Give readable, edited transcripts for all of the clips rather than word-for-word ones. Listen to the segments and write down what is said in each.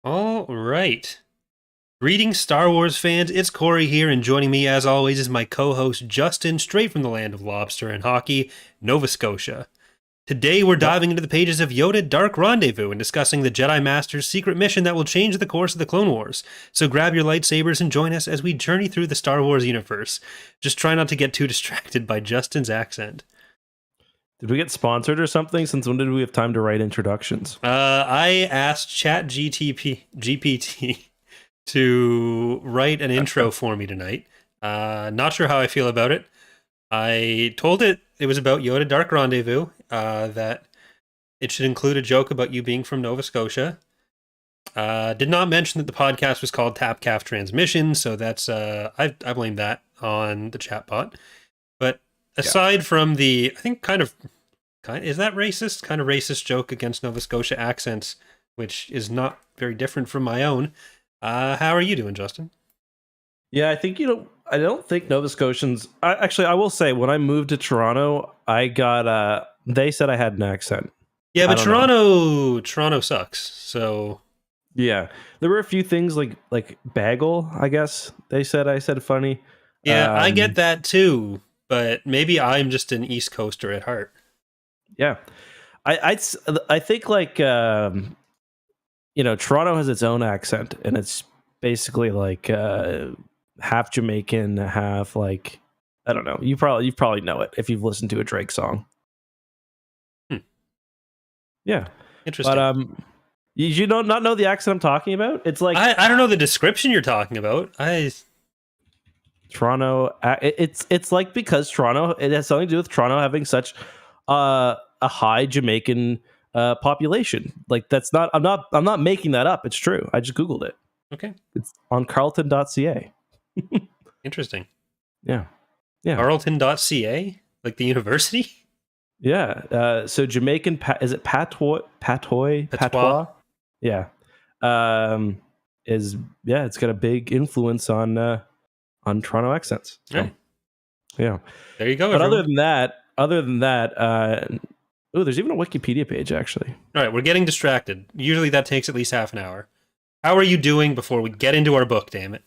All right. Greetings, Star Wars fans. It's Corey here, and joining me, as always, is my co host Justin, straight from the land of lobster and hockey, Nova Scotia. Today, we're Yep. diving into the pages of Yoda Dark Rendezvous and discussing the Jedi Master's secret mission that will change the course of the Clone Wars. So grab your lightsabers and join us as we journey through the Star Wars universe. Just try not to get too distracted by Justin's accent. Did we get sponsored or something? Since when did we have time to write introductions? I asked GPT to write an intro for me tonight. Not sure how I feel about it. I told it was about Yoda Dark Rendezvous, that it should include a joke about you being from Nova Scotia. Did not mention that the podcast was called Tap Calf Transmission, so that's I blame that on the chatbot. But aside from the, I think is that racist? Kind of racist joke against Nova Scotia accents, which is not very different from my own. How are you doing, Justin? Yeah, I think I don't think Nova Scotians. I will say when I moved to Toronto, I got. They said I had an accent. Yeah, but I don't know. Toronto sucks. So Yeah, there were a few things like bagel. I guess they said I said funny. yeah, I get that too. But maybe I'm just an East Coaster at heart. Yeah, I think Toronto has its own accent, and it's basically like half Jamaican, half like I don't know. You probably know it if you've listened to a Drake song. Yeah, Interesting. but you don't not know the accent I'm talking about? It's like I don't know the description you're talking about. Toronto. It's like because Toronto. It has something to do with Toronto having such a high Jamaican population. Like that's not. I'm not making that up. It's true. I just googled it. Okay. It's on Carlton.ca. Interesting. Yeah. Carleton.ca? Like the university? Yeah. So Jamaican is it patois? Patois? Yeah. It's got a big influence on Toronto accents. So, Right. yeah. There you go. But everyone. other than that, there's even a Wikipedia page actually. All right, we're getting distracted. Usually that takes at least half an hour. How are you doing before we get into our book, damn it?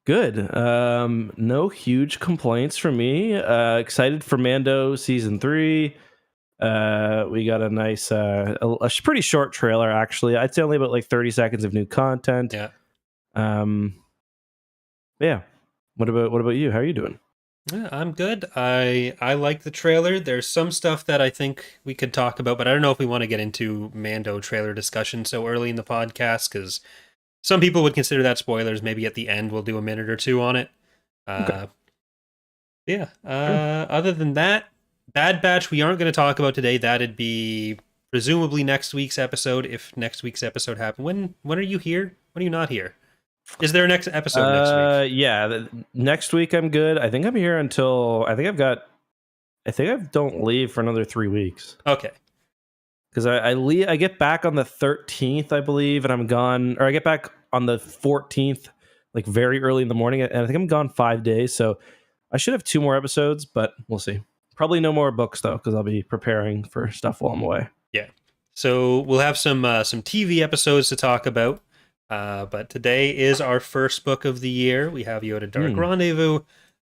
Good. No huge complaints from me. Excited for Mando season 3. We got a nice, a pretty short trailer actually. I'd say only about like 30 seconds of new content. Yeah. Yeah. What about you? How are you doing? Yeah, I'm good. I like the trailer. There's some stuff that I think we could talk about, but I don't know if we want to get into Mando trailer discussion so early in the podcast, because some people would consider that spoilers. Maybe at the end we'll do a minute or two on it. Okay. Yeah. Other than that, Bad Batch we aren't going to talk about today. That'd be presumably next week's episode, if next week's episode happened. When are you here? When are you not here? Is there a next episode next week? Yeah, next week I'm good. I think I'm here until I think I don't leave for another 3 weeks Okay. because I leave. I get back on the 13th, I believe, and I'm gone. Or I get back on the 14th, like very early in the morning, and I think I'm gone 5 days. So I should have 2 more episodes, but we'll see. Probably no more books though, because I'll be preparing for stuff while I'm away. Yeah. So we'll have some TV episodes to talk about. But today is our first book of the year. We have Yoda Dark Rendezvous.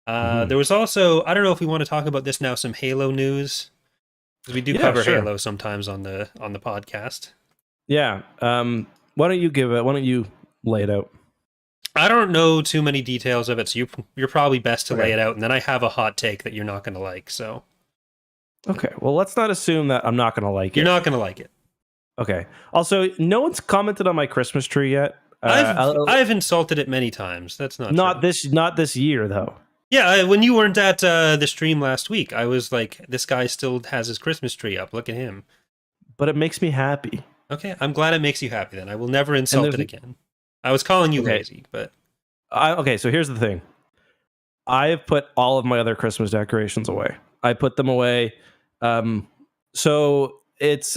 There was also, I don't know if we want to talk about this now, some Halo news, because we do cover sure. Halo sometimes on the podcast. Yeah. Why don't you lay it out? I don't know too many details of it, so you're probably best to Okay. lay it out, and then I have a hot take that you're not going to like. So Okay. Well, let's not assume that I'm not going to like you're it. not going to like it. Okay. Also, no one's commented on my Christmas tree yet. I've insulted it many times. That's not true. Not this year though. Yeah, when you weren't at the stream last week, I was like, this guy still has his Christmas tree up. Look at him. But it makes me happy. Okay, I'm glad it makes you happy then. I will never insult it again. I was calling you lazy, but... Okay, so here's the thing. I have put all of my other Christmas decorations away. I put them away. So it's...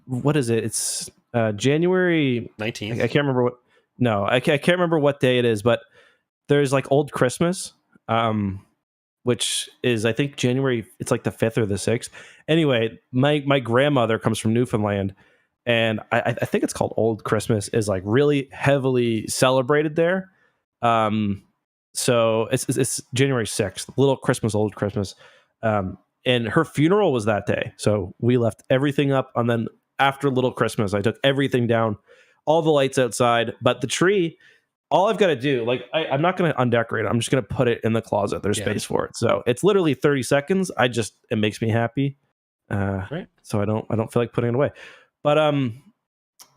what is it? It's January 19th. I can't remember what. No, I can't remember what day it is, but there's like Old Christmas, which is I think January. It's like the 5th or the 6th. Anyway, my grandmother comes from Newfoundland, and I think it's called Old Christmas, is like really heavily celebrated there. So it's January 6th, Little Christmas, Old Christmas. And her funeral was that day. So we left everything up. And then after Little Christmas, I took everything down, all the lights outside, but the tree, all I've got to do, like, I'm not going to undecorate it. I'm just going to put it in the closet. There's space for it. So it's literally 30 seconds. It makes me happy. Right. So I don't feel like putting it away. But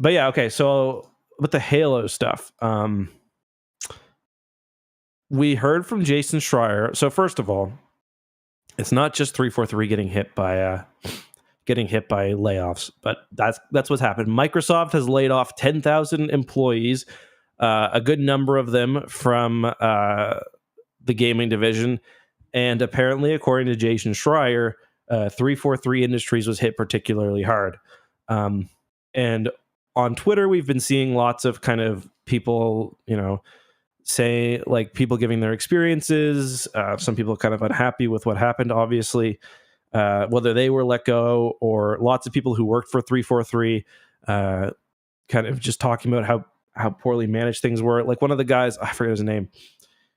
yeah, okay. So with the Halo stuff, we heard from Jason Schreier. So first of all, it's not just 343 getting hit by layoffs, but that's what's happened. Microsoft has laid off 10,000 employees, a good number of them from the gaming division, and apparently, according to Jason Schreier, 343 Industries was hit particularly hard. And on Twitter, we've been seeing lots of kind of people, say, like, people giving their experiences. Some people kind of unhappy with what happened, obviously, whether they were let go, or lots of people who worked for 343 kind of just talking about how poorly managed things were. Like, one of the guys, I forget his name,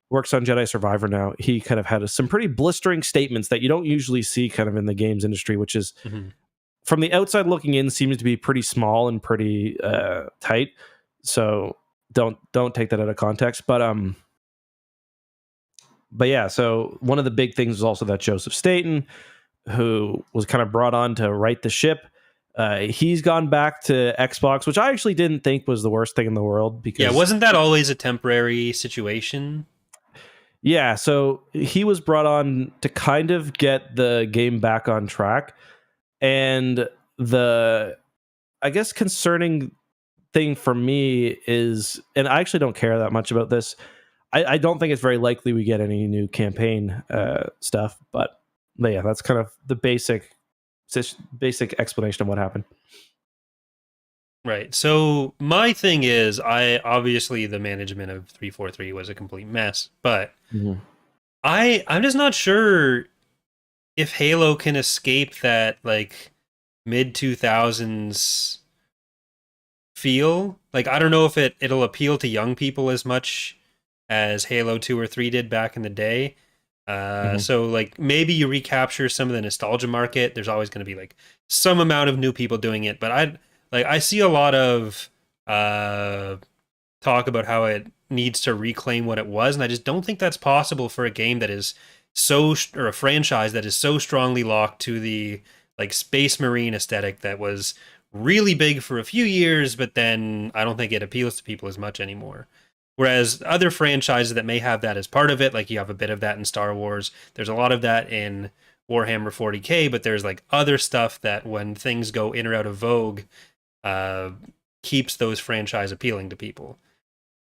works on Jedi Survivor now. He kind of had some pretty blistering statements that you don't usually see kind of in the games industry, which is, from the outside looking in, seems to be pretty small and pretty tight. So don't take that out of context. But yeah, so one of the big things was also that Joseph Staten, who was kind of brought on to right the ship, he's gone back to Xbox, which I actually didn't think was the worst thing in the world, because wasn't that always a temporary situation? Yeah, so he was brought on to kind of get the game back on track. And the, I guess, concerning thing for me is, and I actually don't care that much about this, I don't think it's very likely we get any new campaign stuff, but yeah, that's kind of the basic explanation of what happened. Right. So my thing is, obviously the management of 343 was a complete mess, but I'm just not sure if Halo can escape that, like, mid 2000s feel. Like, I don't know if it'll appeal to young people as much as Halo 2 or 3 did back in the day. So, like, maybe you recapture some of the nostalgia market. There's always going to be, like, some amount of new people doing it, but I see a lot of talk about how it needs to reclaim what it was, and I just don't think that's possible for a game that is or a franchise that is so strongly locked to the, like, Space Marine aesthetic that was really big for a few years, but then I don't think it appeals to people as much anymore. Whereas other franchises that may have that as part of it, like, you have a bit of that in Star Wars, there's a lot of that in Warhammer 40k, but there's, like, other stuff that, when things go in or out of vogue, keeps those franchise appealing to people.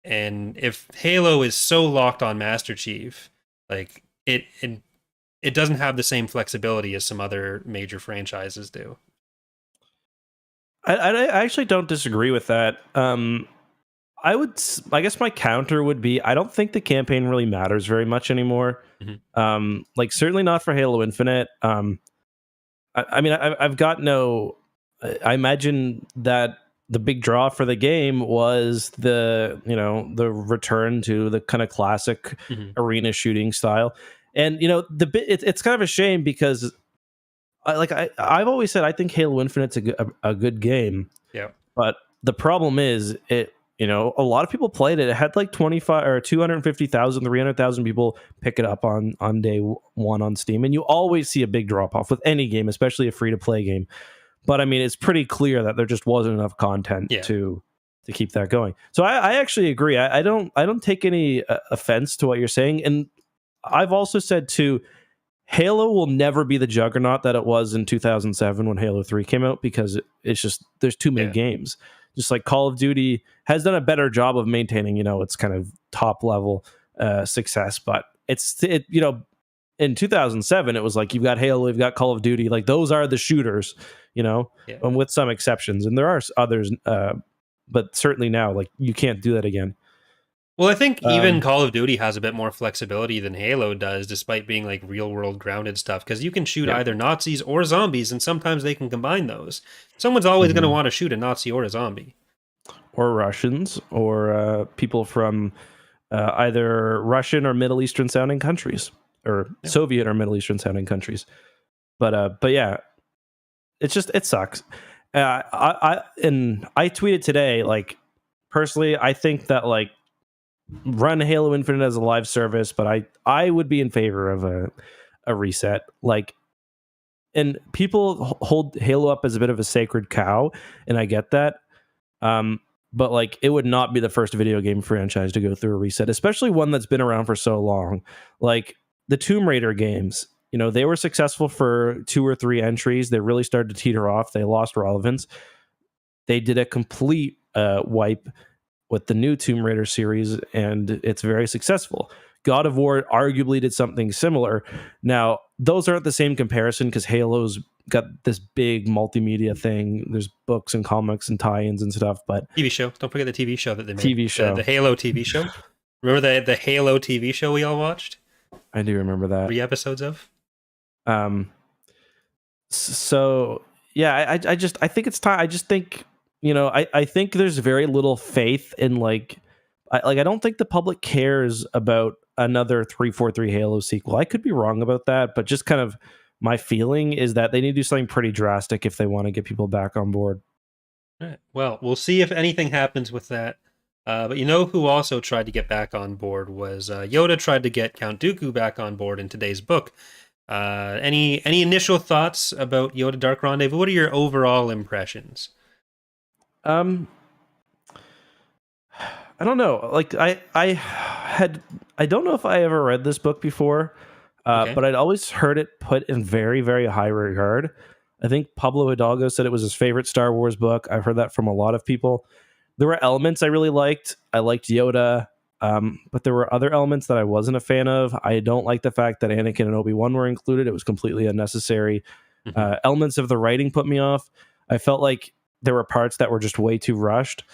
And if Halo is so locked on Master Chief, like, it doesn't have the same flexibility as some other major franchises do. I actually don't disagree with that. I guess my counter would be, I don't think the campaign really matters very much anymore. Like, certainly not for Halo Infinite. I mean, I've got no. I imagine that the big draw for the game was the return to the kind of classic arena shooting style, and it's kind of a shame, because I've always said I think Halo Infinite's a good game. Yeah, but the problem is, a lot of people played it. It had like 25 or 250,000, 300,000 people pick it up on day one on Steam. And you always see a big drop off with any game, especially a free to play game. But I mean, it's pretty clear that there just wasn't enough content to keep that going. So I actually agree. I don't take any offense to what you're saying. And I've also said too, Halo will never be the juggernaut that it was in 2007 when Halo 3 came out, because it's just, there's too many games. Just like Call of Duty has done a better job of maintaining, its kind of top level success. But in 2007, it was like, you've got Halo, you've got Call of Duty, like, those are the shooters, and with some exceptions. And there are others, but certainly now, like, you can't do that again. Well, I think even Um, Call of Duty has a bit more flexibility than Halo does, despite being like real world grounded stuff, because you can shoot yeah. either Nazis or zombies, and sometimes they can combine those. Someone's always going to Mhm. want to shoot a Nazi or a zombie. Or Russians, or people from either Russian or Middle Eastern sounding countries, or Yeah. Soviet or Middle Eastern sounding countries. But yeah, it's just it sucks. I tweeted today, like, personally, I think that, like, run Halo Infinite as a live service, but I would be in favor of a reset. Like, and people hold Halo up as a bit of a sacred cow, and I get that. Um, but like, it would not be the first video game franchise to go through a reset, especially one that's been around for so long. Like the Tomb Raider games, you know, they were successful for 2 or 3 entries. They really started to teeter off. They lost relevance. They did a complete wipe with the new Tomb Raider series, and it's very successful. God of War arguably did something similar. Now, those aren't the same comparison because Halo's got this big multimedia thing. There's books and comics and tie-ins and stuff, but TV show. Don't forget the TV show that they made. TV The show. Halo TV show. Remember the Halo TV show we all watched? I do remember that. 3 episodes of? Um, so yeah, I think it's time. I just think, you know, I think there's very little faith in, like, I don't think the public cares about another 343 Halo sequel. I could be wrong about that, but just kind of my feeling is that they need to do something pretty drastic if they want to get people back on board. All right. Well, we'll see if anything happens with that. But you know who also tried to get back on board was Yoda tried to get Count Dooku back on board in today's book. Any initial thoughts about Yoda Dark Rendezvous? What are your overall impressions? Um, I don't know. Like, I don't know if I ever read this book before, Okay. but I'd always heard it put in very, very high regard. I think Pablo Hidalgo said it was his favorite Star Wars book. I've heard that from a lot of people. There were elements I really liked. I liked Yoda, but there were other elements that I wasn't a fan of. I don't like the fact that Anakin and Obi-Wan were included. It was completely unnecessary. Mm-hmm. Elements of the writing put me off. I felt like there were parts that were just way too rushed.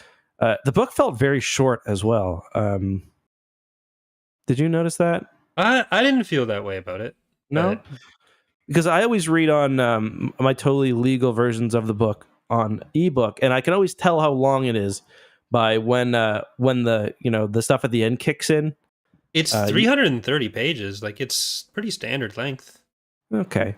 The book felt very short as well. Did you notice that? I didn't feel that way about it, No, but because I always read on my totally legal versions of the book on ebook, and I can always tell how long it is by when the, you know, the stuff at the end kicks in. it's Uh, 330 pages. Like it's pretty standard length. okay,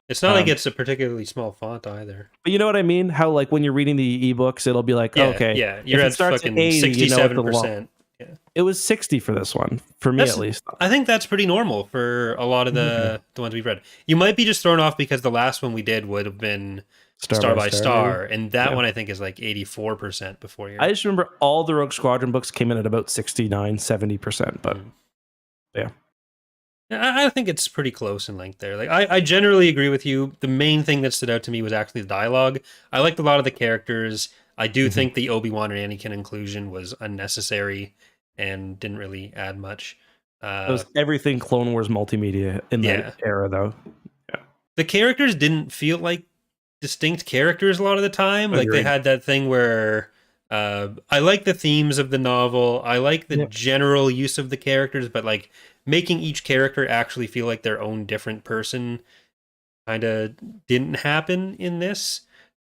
It's not like um, it's a particularly small font either. but you know what I mean? How, like, when you're reading the ebooks, it'll be like, Yeah, okay, yeah. if You're it at starts at fucking 80, you know it's a long. 67%. Yeah. It was 60 for this one, for me That's at least. I think that's pretty normal for a lot of Okay. the ones we've read. You might be just thrown off because the last one we did would have been Star by Star, maybe? and that Yeah. one I think is like 84% before I you're. just remember all the Rogue Squadron books came in at about 69, 70%, but Mm. yeah. Yeah, I think it's pretty close in length there. Like I generally agree with you. The main thing that stood out to me was actually the dialogue. I liked a lot of the characters. I do Mhm. think the Obi-Wan and Anakin inclusion was unnecessary and didn't really add much. It was everything Clone Wars multimedia in Yeah. that era, though. Yeah. The characters didn't feel like distinct characters a lot of the time. Like they Agreed. had that thing where I like the themes of the novel. I like the Yeah. general use of the characters, but like making each character actually feel like their own different person kind of didn't happen in this.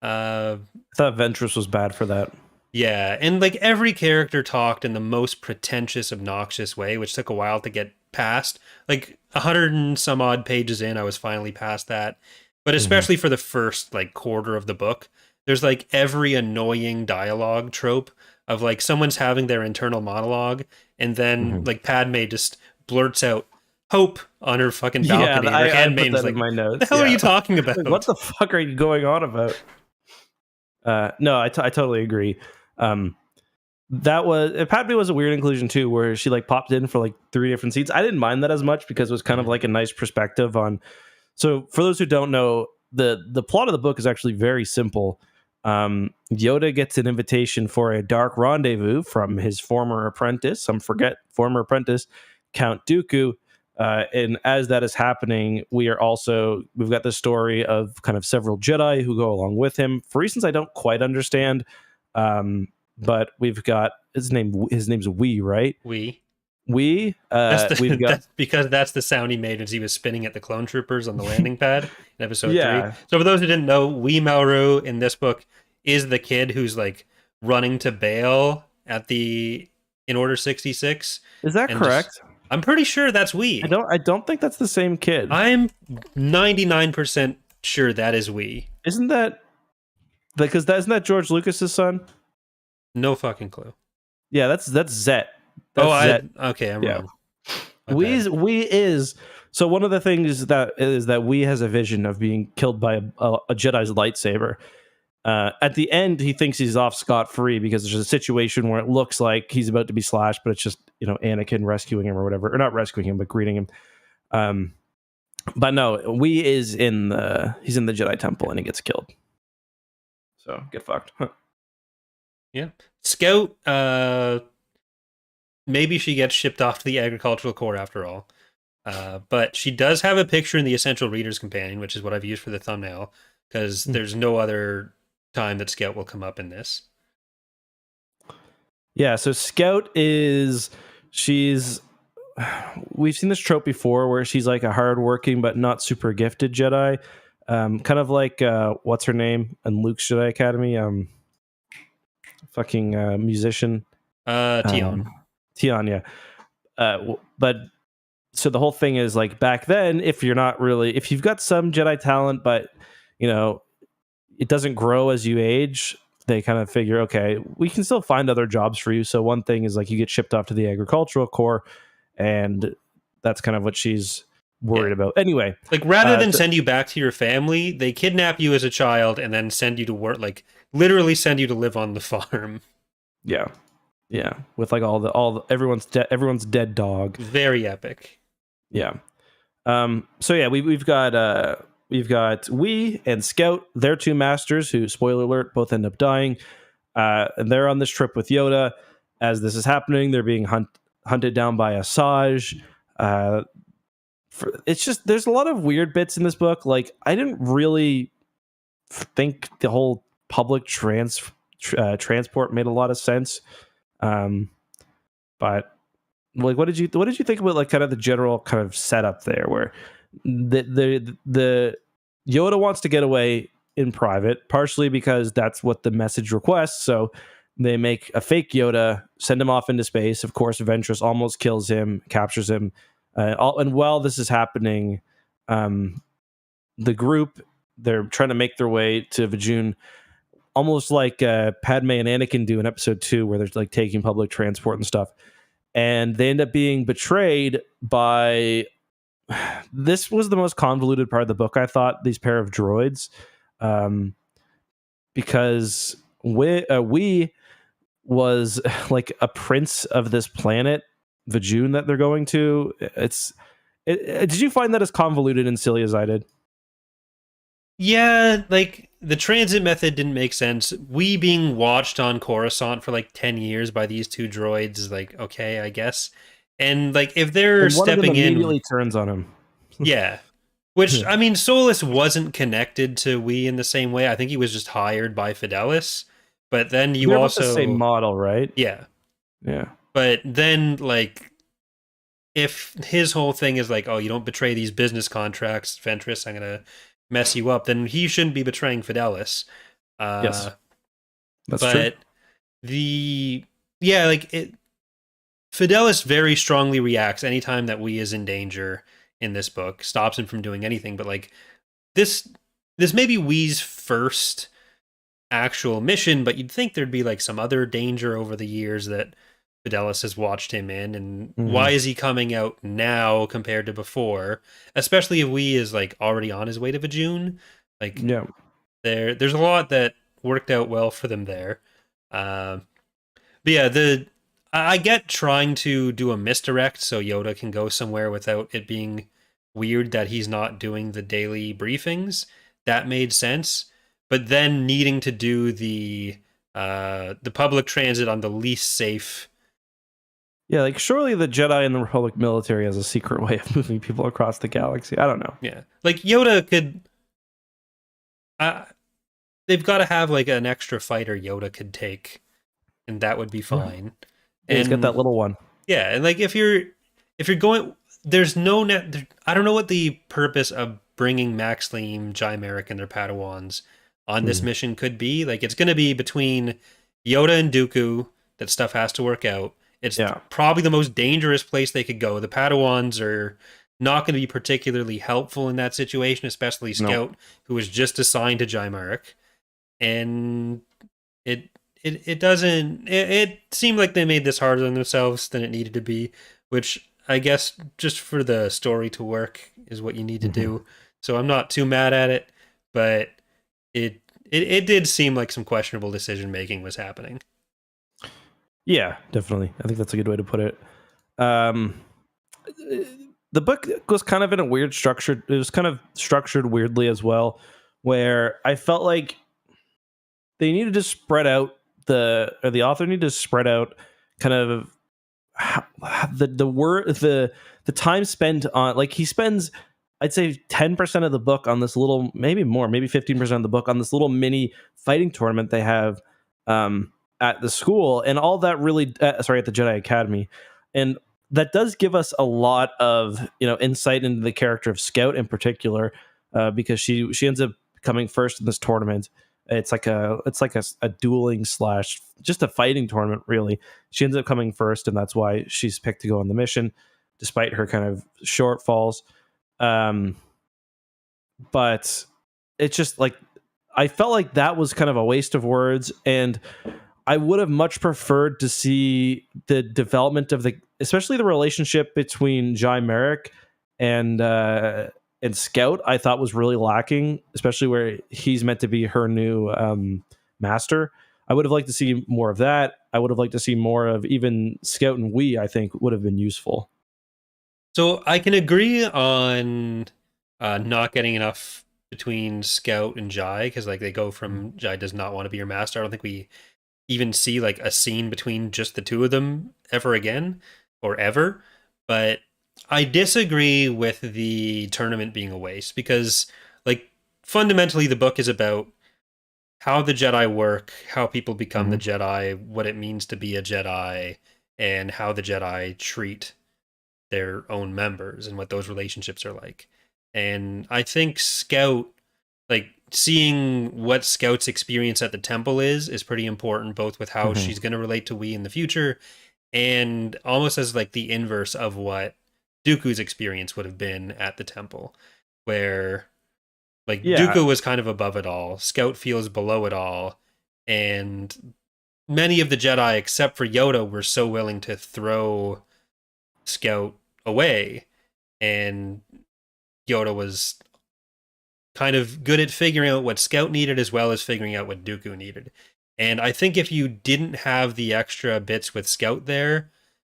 Uh, I thought Ventress was bad for that. yeah, and like every character talked in the most pretentious, obnoxious way, which took a while to get past. Like 100 and some odd pages in, I was finally past that. But especially for the first like quarter of the book, there's like every annoying dialogue trope of like someone's having their internal monologue, and then Mhm. like Padme just blurts out "Hope" on her fucking Yeah, balcony. And her I put handmaiden's that in like, my "What the notes. hell are Yeah. you talking about?" Like, what the fuck are you going on about? No, I totally agree. That was Padme was a weird inclusion too, where she like popped in for like 3 different scenes. I didn't mind that as much because it was kind of Mhm. like a nice perspective on. So for those who don't know, the plot of the book is actually very simple. Yoda gets an invitation for a dark rendezvous from his former apprentice, former apprentice, Count Dooku. And as that is happening, we've got the story of kind of several Jedi who go along with him for reasons I don't quite understand. but we've got his name's Wee, right? We've got That's because that's the sound he made as he was spinning at the clone troopers on the landing pad in episode 3. yeah. So for those who didn't know, Wee Mauru in this book is the kid who's like running to bail in Order 66. Is that correct? I'm pretty sure that's Wee. I don't think that's the same kid. I'm 99% sure that is Wee. Isn't that isn't that George Lucas's son? No fucking clue. Yeah, that's Zet. Okay, I'm wrong. Wee is so one of the things that Wee has a vision of being killed by a Jedi's lightsaber. At the end, he thinks he's off scot-free because there's a situation where it looks like he's about to be slashed, but it's just Anakin rescuing him or whatever, or not rescuing him, but greeting him. But no, Wee is he's in the Jedi Temple and he gets killed. So get fucked. Huh. Yeah, Scout. Maybe she gets shipped off to the Agricultural Corps after all. But she does have a picture in the Essential Reader's Companion, which is what I've used for the thumbnail, because there's no other time that Scout will come up in this. Yeah, so Scout we've seen this trope before where she's like a hardworking but not super gifted Jedi. Kind of like what's her name in Luke's Jedi Academy? Musician. Tion. Tion, yeah. But so the whole thing is like back then, if you've got some Jedi talent, but it doesn't grow as you age, they kind of figure, okay, we can still find other jobs for you. So one thing is like you get shipped off to the Agricultural Corps, and that's kind of what she's worried about. Anyway, like rather than send you back to your family, they kidnap you as a child and then send you to work, like literally send you to live on the farm. Yeah. Yeah, with like everyone's dead dog. Very epic. Yeah. So yeah, we've got Wee and Scout, their two masters who, spoiler alert, both end up dying. And they're on this trip with Yoda. As this is happening, they're being hunted down by Asajj. It's just there's a lot of weird bits in this book. Like I didn't really think the whole public transport made a lot of sense. But like, what did you think about like kind of the general kind of setup there, where the Yoda wants to get away in private, partially because that's what the message requests. So they make a fake Yoda, send him off into space. Of course, Ventress almost kills him, captures him, and while this is happening, the group, they're trying to make their way to Vajun. Almost like Padme and Anakin do in episode 2, where they're like taking public transport and stuff. And they end up being betrayed by... This was the most convoluted part of the book, I thought, these pair of droids. Because we was like a prince of this planet, Vajun, that they're going to. Did you find that as convoluted and silly as I did? Yeah, like the transit method didn't make sense. We being watched on Coruscant for like 10 years by these two droids is like, okay, I guess. And like if they're stepping in, immediately turns on him. Yeah. Which I mean, Solus wasn't connected to We in the same way. I think he was just hired by Fidelis. But then They're also the same model, right? Yeah. Yeah. But then like if his whole thing is like, oh, you don't betray these business contracts, Ventress, I'm gonna mess you up, then he shouldn't be betraying Fidelis. Yes, that's true. Fidelis very strongly reacts anytime that We is in danger in this book, stops him from doing anything. But like this may be Wee's first actual mission, but you'd think there'd be like some other danger over the years that Fidelis has watched him in, and why is he coming out now compared to before? Especially if Wee is like already on his way to Vajun. Like, yeah, there's a lot that worked out well for them there. But yeah, I get trying to do a misdirect so Yoda can go somewhere without it being weird that he's not doing the daily briefings. That made sense. But then needing to do the public transit on the least safe. Yeah, like surely the Jedi and the Republic military has a secret way of moving people across the galaxy. I don't know. Yeah, like Yoda could. They've got to have like an extra fighter Yoda could take and that would be Yeah, fine. he's got that And little one. yeah, and like if you're going, there's no net. I don't know what the purpose of bringing Max Leem, Jai Merrick, and their Padawans on this Hmm. mission could be. Like it's going to be between Yoda and Dooku that stuff has to work out. It's Yeah. probably the most dangerous place they could go. The Padawans are not going to be particularly helpful in that situation, especially No. Scout, who was just assigned to Jai Merrick, and it it doesn't it seemed like they made this harder on themselves than it needed to be, which I guess just for the story to work is what you need to Hmm. do. So I'm not too mad at it, but it did seem like some questionable decision making was happening. Yeah, definitely. I think that's a good way to put it. Um, the book was kind of in a weird structure. It was kind of structured weirdly as well, where I felt like they needed to spread out the author needed to spread out kind of the time spent on, like, he spends, I'd say, 10% of the book on this little, maybe more, maybe 15% of the book on this little mini fighting tournament they have at the school, and all that really sorry, at the Jedi Academy. And that does give us a lot of, insight into the character of Scout in particular, because she ends up coming first in this tournament. It's like a dueling slash just a fighting tournament, really. She ends up coming first, and that's why she's picked to go on the mission, despite her kind of shortfalls. Um, but it's just like, I felt like that was kind of a waste of words, and I would have much preferred to see the development of especially the relationship between Jai Merrick and Scout. I thought was really lacking, especially where he's meant to be her new master. I would have liked to see more of that. I would have liked to see more of even Scout and Wee. I think would have been useful. So I can agree on not getting enough between Scout and Jai, because like they go from Jai does not want to be your master. I don't think we even see like a scene between just the two of them ever again or ever. But I disagree with the tournament being a waste, because like fundamentally the book is about how the Jedi work, how people become the Mm-hmm. Jedi, what it means to be a Jedi, and how the Jedi treat their own members and what those relationships are like. And I think Scout, like seeing what Scout's experience at the temple is pretty important, both with how Mm-hmm. she's going to relate to Wee in the future, and almost as like the inverse of what Dooku's experience would have been at the temple, where like Yeah, Dooku was kind of above it all, Scout feels below it all, and many of the Jedi, except for Yoda, were so willing to throw Scout away, and Yoda was kind of good at figuring out what Scout needed as well as figuring out what Dooku needed. And I think if you didn't have the extra bits with Scout there,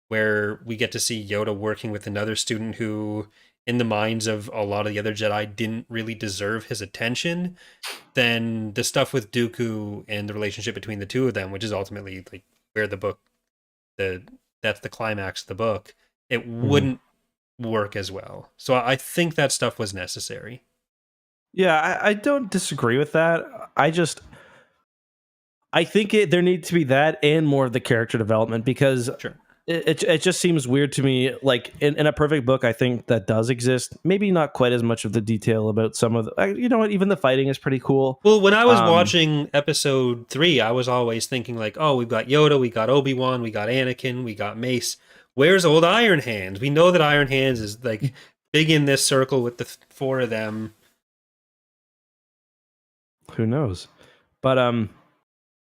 where we get to see Yoda working with another student who, in the minds of a lot of the other Jedi, didn't really deserve his attention, then the stuff with Dooku and the relationship between the two of them, which is ultimately like where the book, the that's the climax of the book, it mm-hmm. wouldn't work as well. So I think that stuff was necessary. Yeah, I don't disagree with that. I think there needs to be that and more of the character development, because Sure. it just seems weird to me. Like in a perfect book, I think that does exist. Maybe not quite as much of the detail about some of the, you know what, even the fighting is pretty cool. Well, when I was Um, watching episode 3, I was always thinking like, "Oh, we've got Yoda, we got Obi-Wan, we got Anakin, we got Mace. Where's old Iron Hands? We know that Iron Hands is like big in this circle with the four of them." who knows? But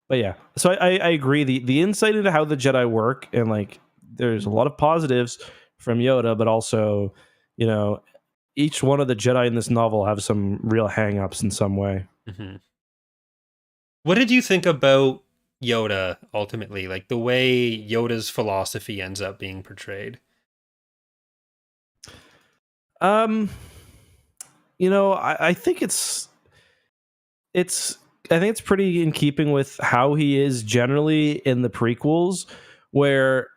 but yeah. So I agree. The insight into how the Jedi work, and like, there's a lot of positives from Yoda, but also, you know, each one of the Jedi in this novel have some real hang-ups in some way. Mhm. What did you think about Yoda ultimately? Like the way Yoda's philosophy ends up being portrayed? Um, I think it's I think it's pretty in keeping with how he is generally in the prequels, where,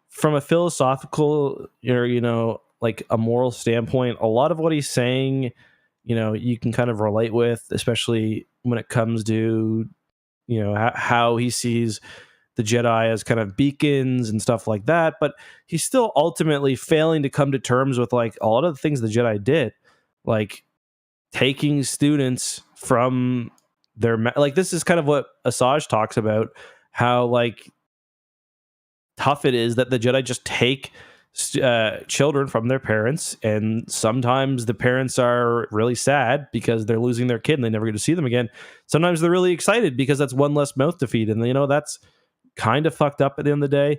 from a philosophical, or, like a moral standpoint, a lot of what he's saying, you can kind of relate with, especially when it comes to, how he sees the Jedi as kind of beacons and stuff like that, but he's still ultimately failing to come to terms with like a lot of the things the Jedi did, like taking students from their like this is kind of what Asajj talks about, how like tough it is that the Jedi just take children from their parents, and sometimes the parents are really sad because they're losing their kid and they never get to see them again. Sometimes they're really excited because that's one less mouth to feed, and that's kind of fucked up at the end of the day.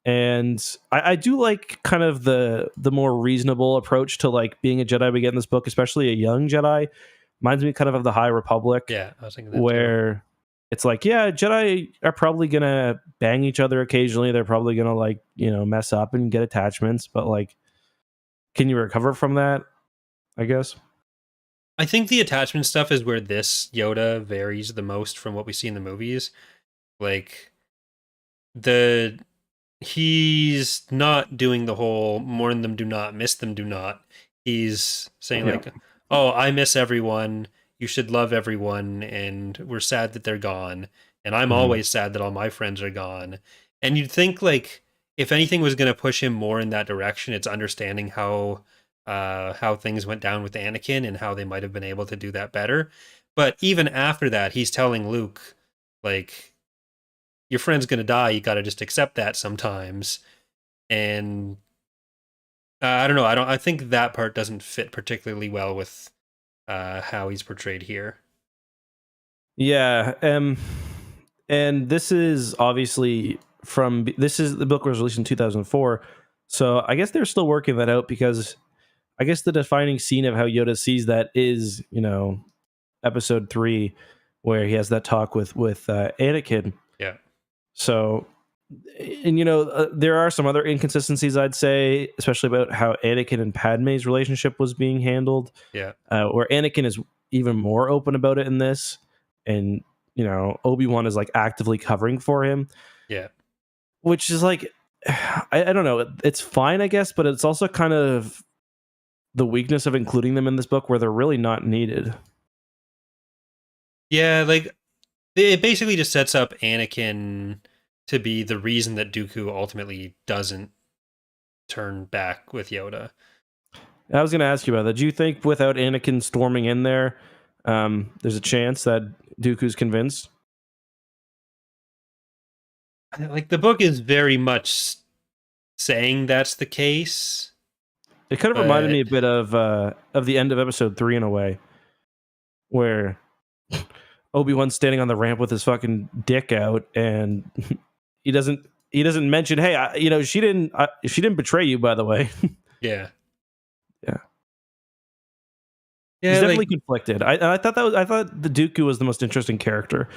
And I do like kind of the more reasonable approach to like being a Jedi we get in this book, especially a young Jedi. Reminds me kind of the High Republic, Yeah, I was thinking that where it's like, yeah, Jedi are probably gonna bang each other occasionally. They're probably gonna like, mess up and get attachments, but like, can you recover from that? I guess. I think the attachment stuff is where this Yoda varies the most from what we see in the movies. Like he's not doing the whole mourn them do not, miss them do not. He's saying like, "Oh, I miss everyone. You should love everyone, and we're sad that they're gone. And I'm always sad that all my friends are gone." And you'd think like if anything was going to push him more in that direction, it's understanding how things went down with Anakin and how they might have been able to do that better. But even after that, he's telling Luke like, your friend's gonna die. You got to just accept that sometimes. And I don't know. I think that part doesn't fit particularly well with how he's portrayed here. Yeah. And this is obviously the book was released in 2004, so I guess they're still working that out, because I guess the defining scene of how Yoda sees that is, episode 3, where he has that talk with Anakin. Yeah. So, and there are some other inconsistencies, I'd say, especially about how Anakin and Padme's relationship was being handled. Yeah. Where Anakin is even more open about it in this, and Obi-Wan is like actively covering for him. Yeah. Which is like, I don't know. It's fine, I guess, but it's also kind of the weakness of including them in this book, where they're really not needed. Yeah, like it basically just sets up Anakin to be the reason that Dooku ultimately doesn't turn back with Yoda. I was going to ask you about that. Do you think without Anakin storming in there, there's a chance that Dooku's convinced? Like the book is very much saying that's the case. It kind of reminded me a bit of the end of episode 3 in a way, where Obi-Wan's standing on the ramp with his fucking dick out, and he doesn't mention, hey, she didn't betray you, by the way. Yeah. Yeah. Yeah, he's definitely conflicted. I thought the Dooku was the most interesting character.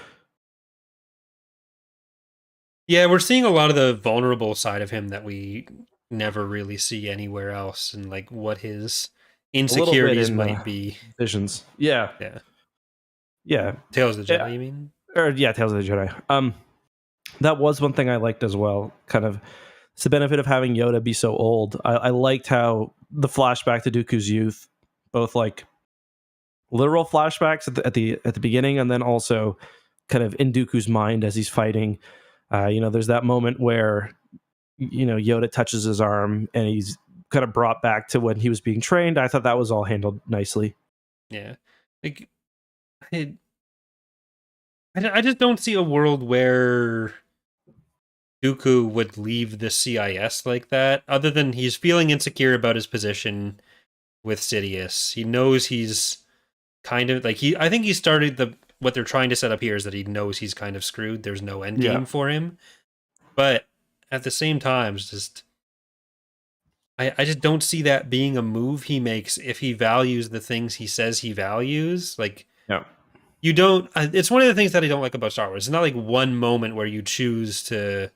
Yeah, we're seeing a lot of the vulnerable side of him that we never really see anywhere else, and like what his insecurities might be. Visions. Yeah. Yeah. Yeah. Tales of the Jedi, you mean? Or yeah, Tales of the Jedi. That was one thing I liked as well. Kind of, it's the benefit of having Yoda be so old. I liked how the flashback to Dooku's youth, both like literal flashbacks at the beginning, and then also kind of in Dooku's mind as he's fighting. There's that moment where Yoda touches his arm and he's kind of brought back to when he was being trained. I thought that was all handled nicely. Yeah, like I just don't see a world where Dooku would leave the CIS like that, other than he's feeling insecure about his position with Sidious. He knows he's kind of like I think he started what they're trying to set up here is that he knows he's kind of screwed. There's no end game for him. But at the same time, it's just I just don't see that being a move he makes if he values the things he says he values. Like, you don't. It's one of the things that I don't like about Star Wars. It's not like one moment where you choose to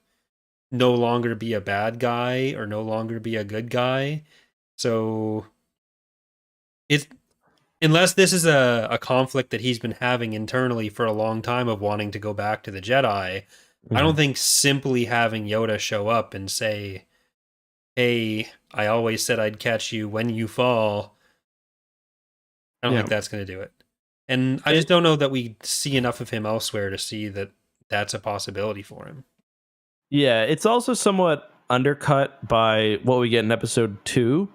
no longer be a bad guy or no longer be a good guy. So it's unless this is a conflict that he's been having internally for a long time of wanting to go back to the Jedi. I don't think simply having Yoda show up and say, "Hey, I always said I'd catch you when you fall," I don't think that's going to do it. And I just don't know that we see enough of him elsewhere to see that that's a possibility for him. Yeah, it's also somewhat undercut by what we get in episode 2,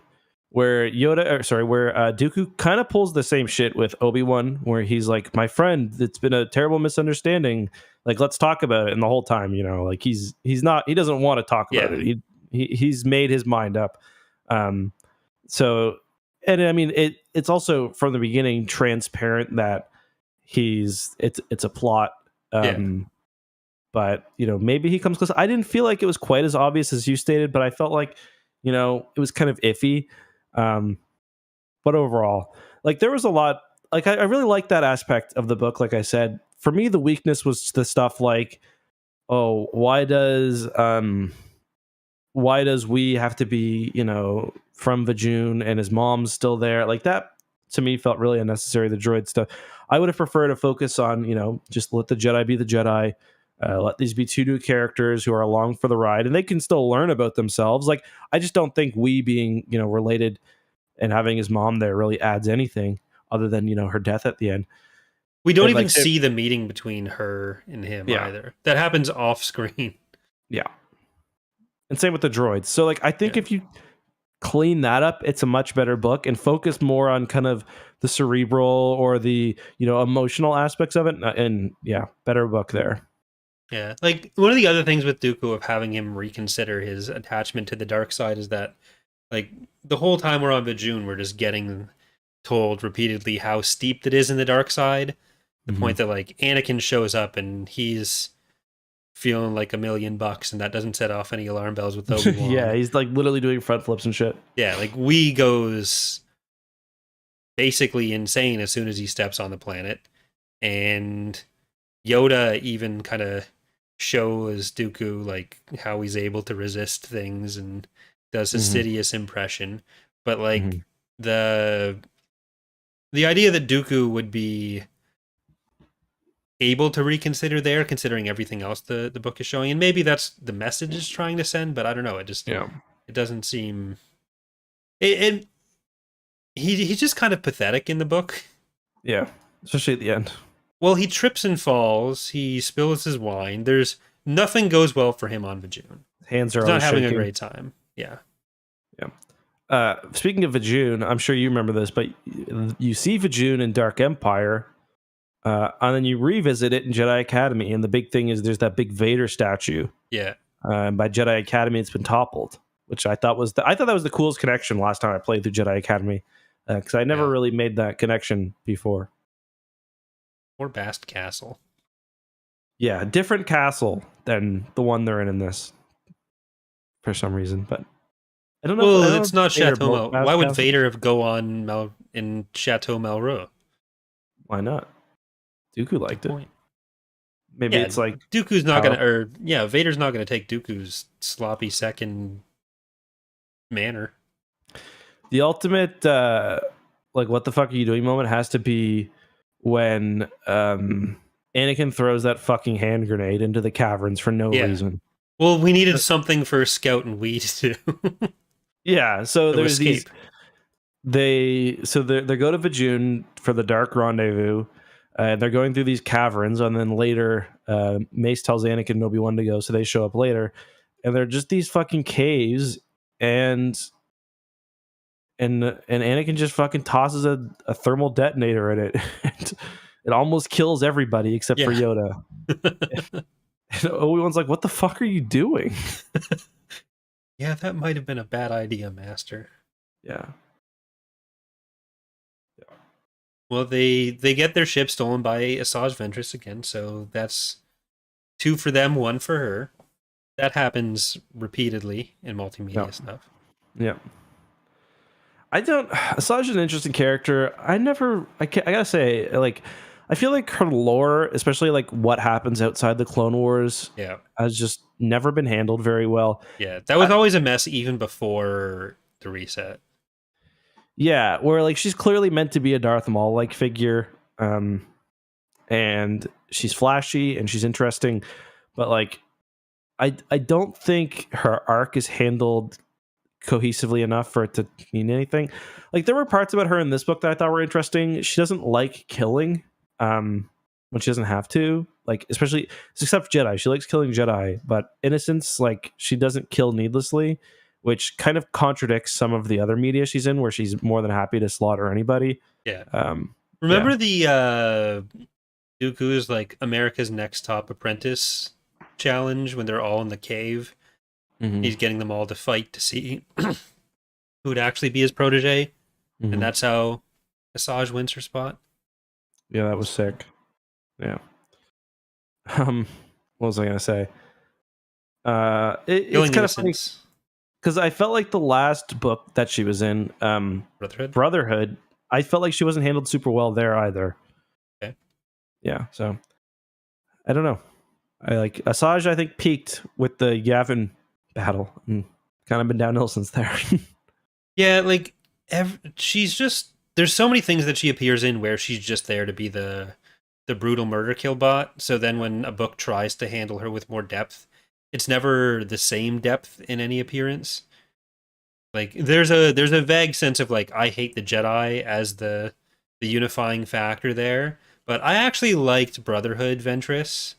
where Dooku kind of pulls the same shit with Obi-Wan, where he's like, "My friend, it's been a terrible misunderstanding. Like, let's talk about it." And the whole time, like he doesn't want to talk about Yeah. it. He's made his mind up. Um, so, and I mean, it's also from the beginning transparent that it's a plot. But maybe he comes close. I didn't feel like it was quite as obvious as you stated, but I felt like it was kind of iffy. But overall, like, there was a lot. Like, I really liked that aspect of the book. Like I said, for me, the weakness was the stuff like, oh, why does we have to be from Vajun and his mom's still there? Like, that to me felt really unnecessary. The droid stuff, I would have preferred to focus on just let the Jedi be the Jedi. Let these be two new characters who are along for the ride, and they can still learn about themselves. Like, I just don't think we being related and having his mom there really adds anything other than her death at the end. We don't And, even like, see the meeting between her and him Yeah. either. That happens off screen. Yeah, and same with the droids. So, like, I think if you clean that up, it's a much better book and focus more on kind of the cerebral or the emotional aspects of it. And yeah, better book there. Yeah, like, one of the other things with Dooku of having him reconsider his attachment to the dark side is that, like, the whole time we're on Vajun, we're just getting told repeatedly how steeped it is in the dark side. The point that, like, Anakin shows up and he's feeling like $1 million, and that doesn't set off any alarm bells with Obi-Wan. Yeah, he's like literally doing front flips and shit. Yeah, like, Wee goes basically insane as soon as he steps on the planet, and Yoda even kind of shows Dooku like how he's able to resist things and does a Sidious impression. But like the idea that Dooku would be able to reconsider there, considering everything else the book is showing, and maybe that's the message it's trying to send, but I don't know. It just it doesn't seem he's just kind of pathetic in the book. Yeah, especially at the end. Well, he trips and falls. He spills his wine. There's nothing goes well for him on Vajun. Hands are He's not having shaking. a great time. Yeah. Speaking of Vajun, I'm sure you remember this, but you see Vajun in Dark Empire, and then you revisit it in Jedi Academy. And the big thing is there's that big Vader statue. Yeah. By Jedi Academy, it's been toppled, which I thought that was the coolest connection last time I played through Jedi Academy, because I never really made that connection before. Or Bast Castle. Yeah, a different castle than the one they're in this, for some reason. But I don't know. Well, it's not Chateau Mel. Why would Castle? Vader go on in Chateau Melrose? Why not? Dooku liked it. Point. Maybe it's like Dooku's not gonna, Vader's not gonna take Dooku's sloppy second manner. The ultimate, like, what the fuck are you doing moment has to be when Anakin throws that fucking hand grenade into the caverns for no reason. Well, we needed something for Scout and Wee to do. Yeah, so To there's escape. they go to Vajun for the Dark Rendezvous. They're going through these caverns, and then later Mace tells Anakin and Obi-Wan to go, so they show up later, and they're just these fucking caves, and Anakin just fucking tosses a thermal detonator in it. It almost kills everybody except for Yoda. And Obi-Wan's like, "What the fuck are you doing?" Yeah, that might have been a bad idea, Master. Yeah. Well, they get their ship stolen by Asajj Ventress again, so that's 2 for them, 1 for her. That happens repeatedly in multimedia stuff. Yeah. Asajj is an interesting character. I gotta say, like, I feel like her lore, especially like what happens outside the Clone Wars, has just never been handled very well. Yeah, that was always a mess even before the reset. Yeah, where like she's clearly meant to be a Darth Maul-like figure, and she's flashy and she's interesting, but like I don't think her arc is handled cohesively enough for it to mean anything. Like, there were parts about her in this book that I thought were interesting. She doesn't like killing, when she doesn't have to. Like, especially except Jedi, she likes killing Jedi, but innocents, like, she doesn't kill needlessly, which kind of contradicts some of the other media she's in, where she's more than happy to slaughter anybody. Yeah. Yeah. Remember the Dooku's like America's Next Top Apprentice challenge when they're all in the cave? Mhm. He's getting them all to fight to see who would actually be his protege, and that's how Asajj wins her spot. Yeah, that was sick. Yeah. What was I gonna say? It's Killing kind of funny innocents. because I felt like the last book that she was in, Brotherhood, I felt like she wasn't handled super well there either. Okay. Yeah, so I don't know. I like Asajj, I think, peaked with the Yavin battle and kind of been downhill since there. Yeah, like she's just there's so many things that she appears in where she's just there to be the brutal murder kill bot. So then when a book tries to handle her with more depth, it's never the same depth in any appearance. Like there's a vague sense of like I hate the Jedi as the unifying factor there, but I actually liked Brotherhood Ventress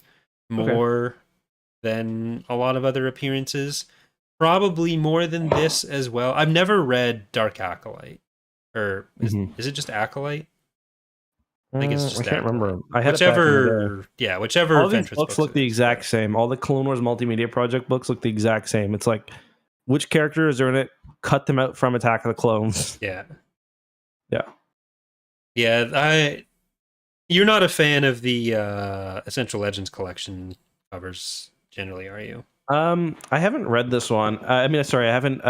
more than a lot of other appearances. Probably more than this as well. I've never read Dark Acolyte, or is it just Acolyte? I think it's just I can't Acolyte. remember. I had whichever whichever all these Ventress books look the exact same. All the Clone Wars Multimedia Project books look the exact same. It's like, which characters are in it? Cut them out from Attack of the Clones. Yeah. You're not a fan of the Essential Legends collection covers generally, are you? I haven't read this one. I haven't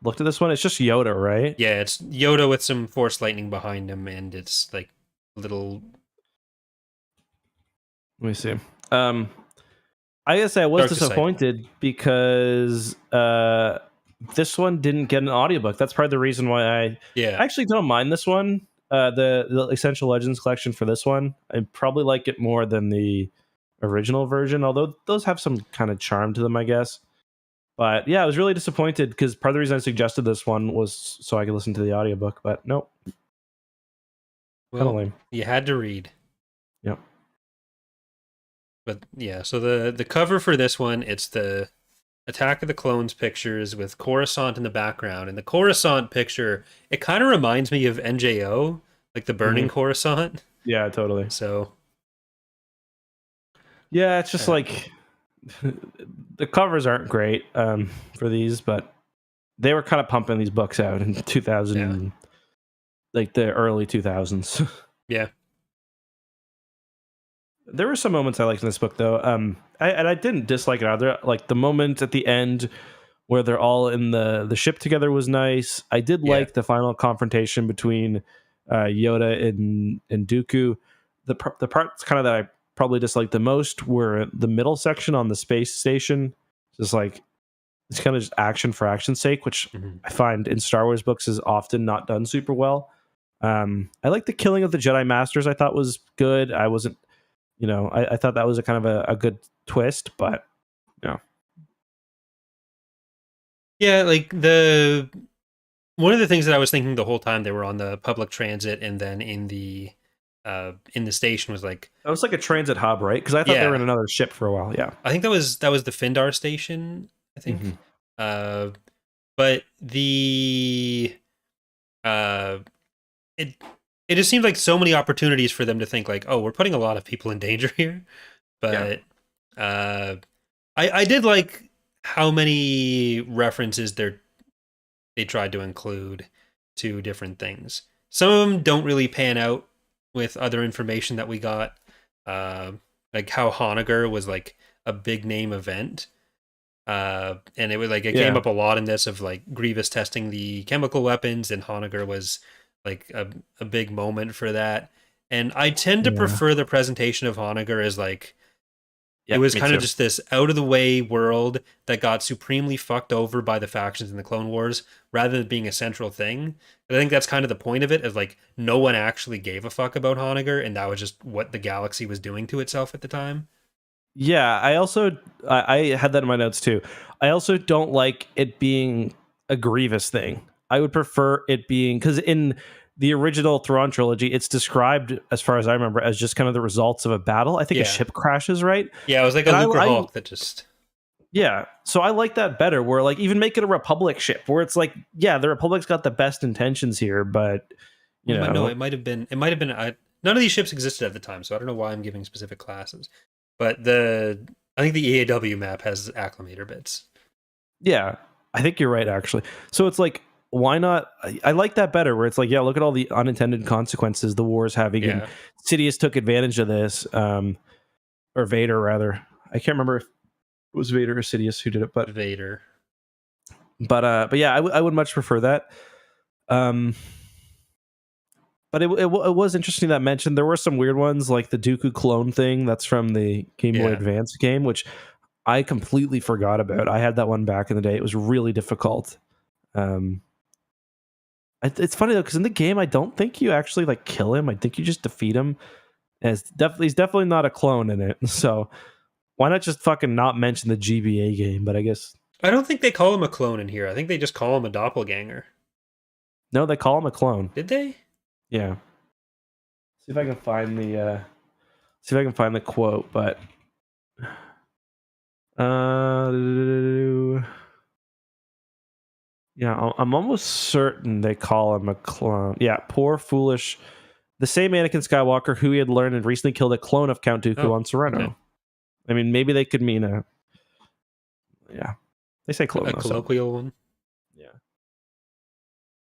looked at this one. It's just Yoda, right? Yeah, it's Yoda with some Force lightning behind him, and it's like little. Let me see. I guess I was disappointed because this one didn't get an audiobook. That's part of the reason why I actually don't mind this one. The Essential Legends collection for this one, I probably like it more than the original version, although those have some kind of charm to them, I guess. But yeah, I was really disappointed because part of the reason I suggested this one was so I could listen to the audiobook, but nope. Well, kind of lame. You had to read. Yep. But yeah, so the cover for this one, it's the Attack of the Clones pictures with Coruscant in the background. And the Coruscant picture, it kind of reminds me of NJO, like the burning Coruscant. Yeah, totally. So yeah, it's just like the covers aren't great for these, but they were kind of pumping these books out in 2000, like the early 2000s. Yeah. There were some moments I liked in this book, though. I didn't dislike it either. Like the moment at the end where they're all in the ship together was nice. I did like the final confrontation between Yoda and Dooku. The parts kind of that I probably disliked the most were the middle section on the space station. Just like it's kind of just action for action's sake, which I find in Star Wars books is often not done super well. I like the killing of the Jedi Masters. I thought was good. I wasn't. I thought that was a kind of a good twist, but yeah, like one of the things that I was thinking the whole time they were on the public transit and then in the station was like that was like a transit hub, right? Because I thought they were in another ship for a while. Yeah, I think that was the Findar station. I think, but it just seemed like so many opportunities for them to think like, oh, we're putting a lot of people in danger here. But I did like how many references they tried to include to different things. Some of them don't really pan out with other information that we got. Like how Honegger was like a big name event. And it was like, it came up a lot in this of like Grievous testing the chemical weapons, and Honegger was like a big moment for that. And I tend to prefer the presentation of Honegger as like, it was kind of just this out of the way world that got supremely fucked over by the factions in the Clone Wars rather than being a central thing. And I think that's kind of the point of it, is like no one actually gave a fuck about Honegger, and that was just what the galaxy was doing to itself at the time. Yeah, I had that in my notes too. I also don't like it being a Grievous thing. I would prefer it being, because in the original Thrawn trilogy, it's described, as far as I remember, as just kind of the results of a battle. I think a ship crashes, right? Yeah, it was like a And Luke or Hulk that just... Yeah, so I like that better, where like even make it a Republic ship, where it's like, yeah, the Republic's got the best intentions here, but No, it might have been. None of these ships existed at the time, so I don't know why I'm giving specific classes. But I think the EAW map has acclimator bits. Yeah, I think you're right, actually. So it's like, why not? I like that better, where it's like, yeah, look at all the unintended consequences the war is having, and Sidious took advantage of this, or Vader rather. I can't remember if it was Vader or Sidious who did it, but Vader. But yeah, I would much prefer that. But it was interesting that mentioned there were some weird ones like the Dooku clone thing that's from the Game Boy Advance game, which I completely forgot about. I had that one back in the day. It was really difficult. It's funny though, because in the game I don't think you actually like kill him. I think you just defeat him. And he's definitely not a clone in it. So why not just fucking not mention the GBA game? But I guess I don't think they call him a clone in here. I think they just call him a doppelganger. No, they call him a clone. Did they? Yeah. See if I can find the quote, but yeah, I'm almost certain they call him a clone. Yeah, poor foolish, the same Anakin Skywalker who he had learned and recently killed a clone of Count Dooku on Sereno. Okay. I mean, maybe they could mean they say clone. A colloquial one. Yeah.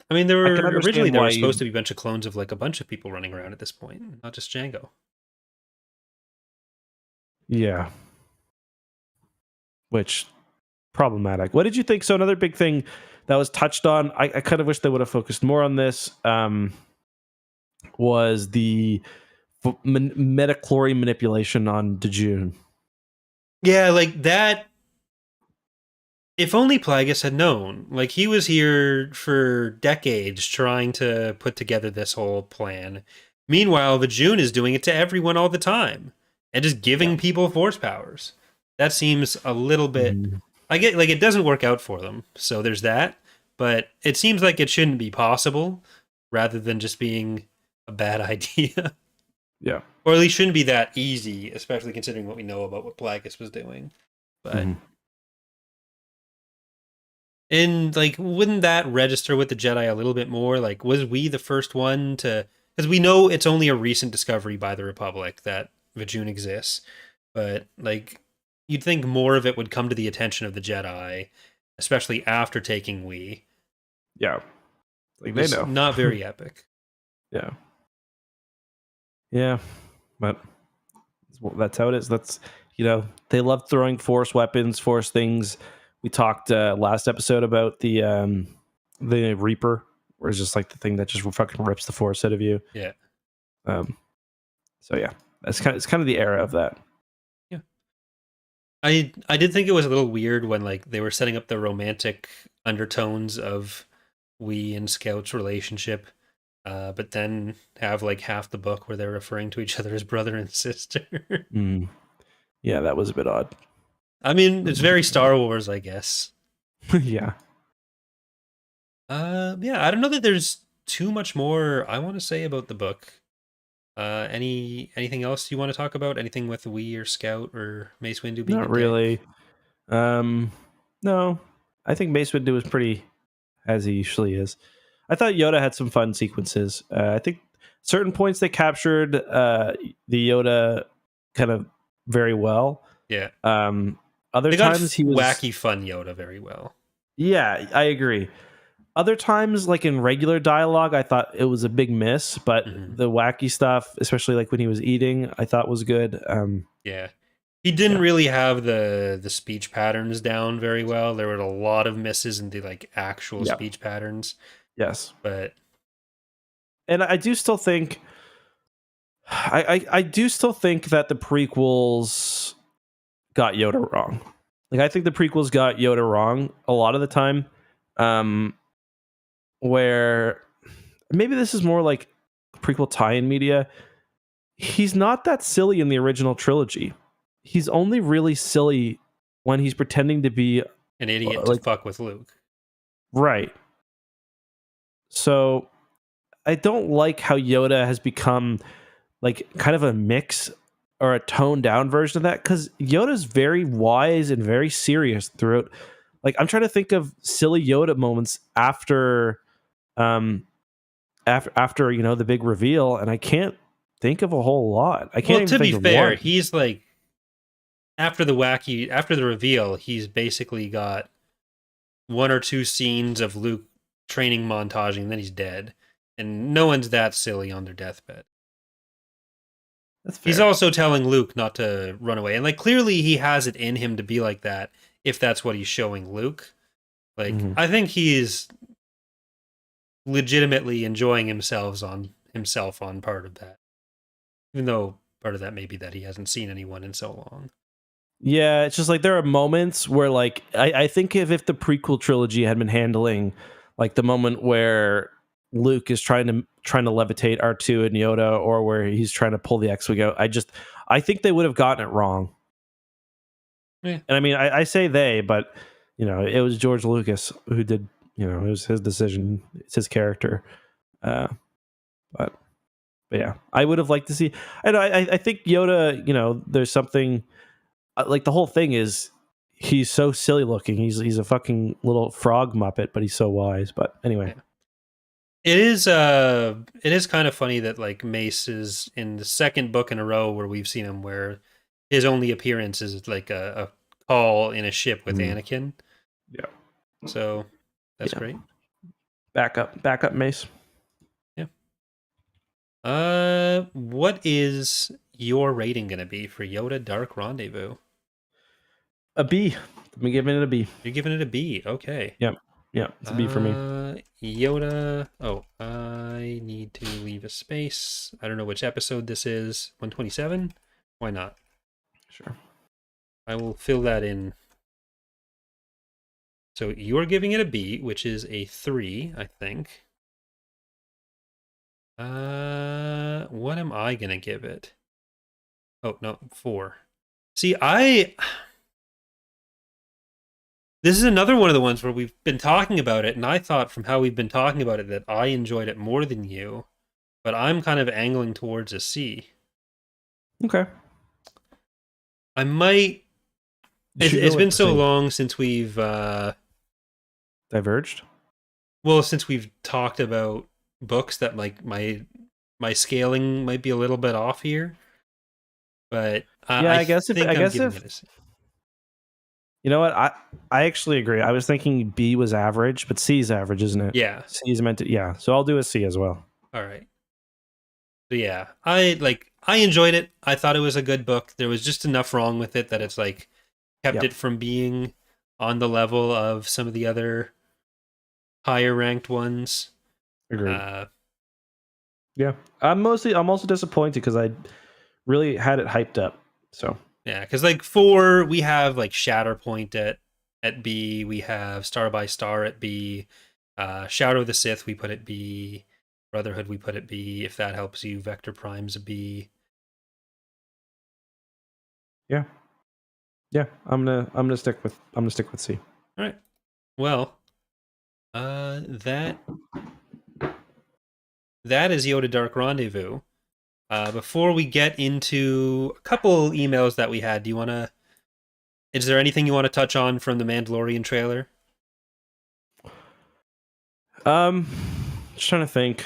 I mean, there were supposed to be a bunch of clones of like a bunch of people running around at this point, not just Jango. Yeah. Which, problematic. What did you think? So another big thing that was touched on, I kind of wish they would have focused more on this, was the metachlorine manipulation on Dejun. Yeah, like that. If only Plagueis had known. Like, he was here for decades trying to put together this whole plan. Meanwhile, Vajun is doing it to everyone all the time and just giving people force powers. That seems a little bit... I get, like, it doesn't work out for them, so there's that. But it seems like it shouldn't be possible, rather than just being a bad idea. Yeah. Or at least shouldn't be that easy, especially considering what we know about what Plagueis was doing. But... And, like, wouldn't that register with the Jedi a little bit more? Like, was we the first one to... Because we know it's only a recent discovery by the Republic that Vajun exists. But, like, you'd think more of it would come to the attention of the Jedi, especially after taking we. Yeah. Like, they know. Not very epic. Yeah. Yeah. But that's how it is. That's, they love throwing force weapons, force things. We talked last episode about the Reaper, where it's just like the thing that just fucking rips the force out of you. Yeah. So yeah, it's kind of the era of that. Yeah. I did think it was a little weird when like they were setting up the romantic undertones of we and Scout's relationship, but then have like half the book where they're referring to each other as brother and sister. Yeah, that was a bit odd. I mean, it's very Star Wars, I guess. Yeah. Yeah, I don't know that there's too much more I want to say about the book. Anything else you want to talk about? Anything with Wii or Scout or Mace Windu being not really? No, I think Mace Windu was pretty as he usually is. I thought Yoda had some fun sequences. I think certain points they captured the Yoda kind of very well. Yeah. Other times he was wacky fun Yoda very well. Yeah, I agree. Other times, like in regular dialogue, I thought it was a big miss, but the wacky stuff, especially like when he was eating, I thought was good. Yeah. He didn't really have the speech patterns down very well. There were a lot of misses in the like actual speech patterns. Yes. And I do still think I do still think that the prequels got Yoda wrong. Like, I think the prequels got Yoda wrong a lot of the time. Where maybe this is more like prequel tie-in media. He's not that silly in the original trilogy. He's only really silly when he's pretending to be an idiot to fuck with Luke. Right. So I don't like how Yoda has become like kind of a mix or a toned down version of that, because Yoda's very wise and very serious throughout. Like, I'm trying to think of silly Yoda moments um after the big reveal, and I can't think of a whole lot. I can't Well, even to be think of fair, one. he's like after the reveal, he's basically got one or two scenes of Luke training montaging, and then he's dead. And no one's that silly on their deathbed. That's He's fair. also telling Luke not to run away. And like clearly he has it in him to be like that if that's what he's showing Luke. Like Mhm. I think he's legitimately enjoying himself on part of that. Even though part of that may be that he hasn't seen anyone in so long. Yeah, it's just like there are moments where like I think if the prequel trilogy had been handling like the moment where Luke is trying to levitate R2 and Yoda, or where he's trying to pull the X-Wing out, I think they would have gotten it wrong. Yeah. And I mean, I say they, but it was George Lucas who did. It was his decision. It's his character. Uh, but yeah, I would have liked to see. I think Yoda. There's something like the whole thing is he's so silly looking. He's a fucking little frog muppet, but he's so wise. But anyway, Yeah. It is kind of funny that like Mace is in the second book in a row where we've seen him where his only appearance is like a call in a ship with Anakin. Yeah. So that's Yeah. great. Back up, Mace. Yeah. What is your rating gonna be for Yoda Dark Rendezvous? A B. Let me give it a B. You're giving it a B. Okay. Yep. Yeah, it's a B for me. Yoda. Oh, I need to leave a space. I don't know which episode this is. 127? Why not? Sure. I will fill that in. So you're giving it a B, which is a 3, I think. What am I gonna give it? Oh, no, 4. See, this is another one of the ones where we've been talking about it, and I thought from how we've been talking about it that I enjoyed it more than you, but I'm kind of angling towards a C. Okay. I might. You should It's go been with so C. long since we've, Diverged. since we've talked about books that like my scaling might be a little bit off here, but Yeah, I I guess if think I'm giving it a C. you know what, I actually agree. I was thinking B was average, but C is average, isn't it? Yeah. C is meant to. Yeah, so I'll do a C as well. All right. So yeah, I enjoyed it. I thought it was a good book. There was just enough wrong with it that it's like kept it from being on the level of some of the other higher ranked ones. Agreed. Yeah, I'm also disappointed because I really had it hyped up. So yeah, because like 4, we have like Shatterpoint at B. We have Star by Star at B. Shadow of the Sith, we put at B. Brotherhood, we put at B. If that helps you, Vector Prime's a B. yeah, I'm gonna stick with C. All right. Well, that is Yoda Dark Rendezvous. Before we get into a couple emails that we had, is there anything you want to touch on from the Mandalorian trailer? Just trying to think.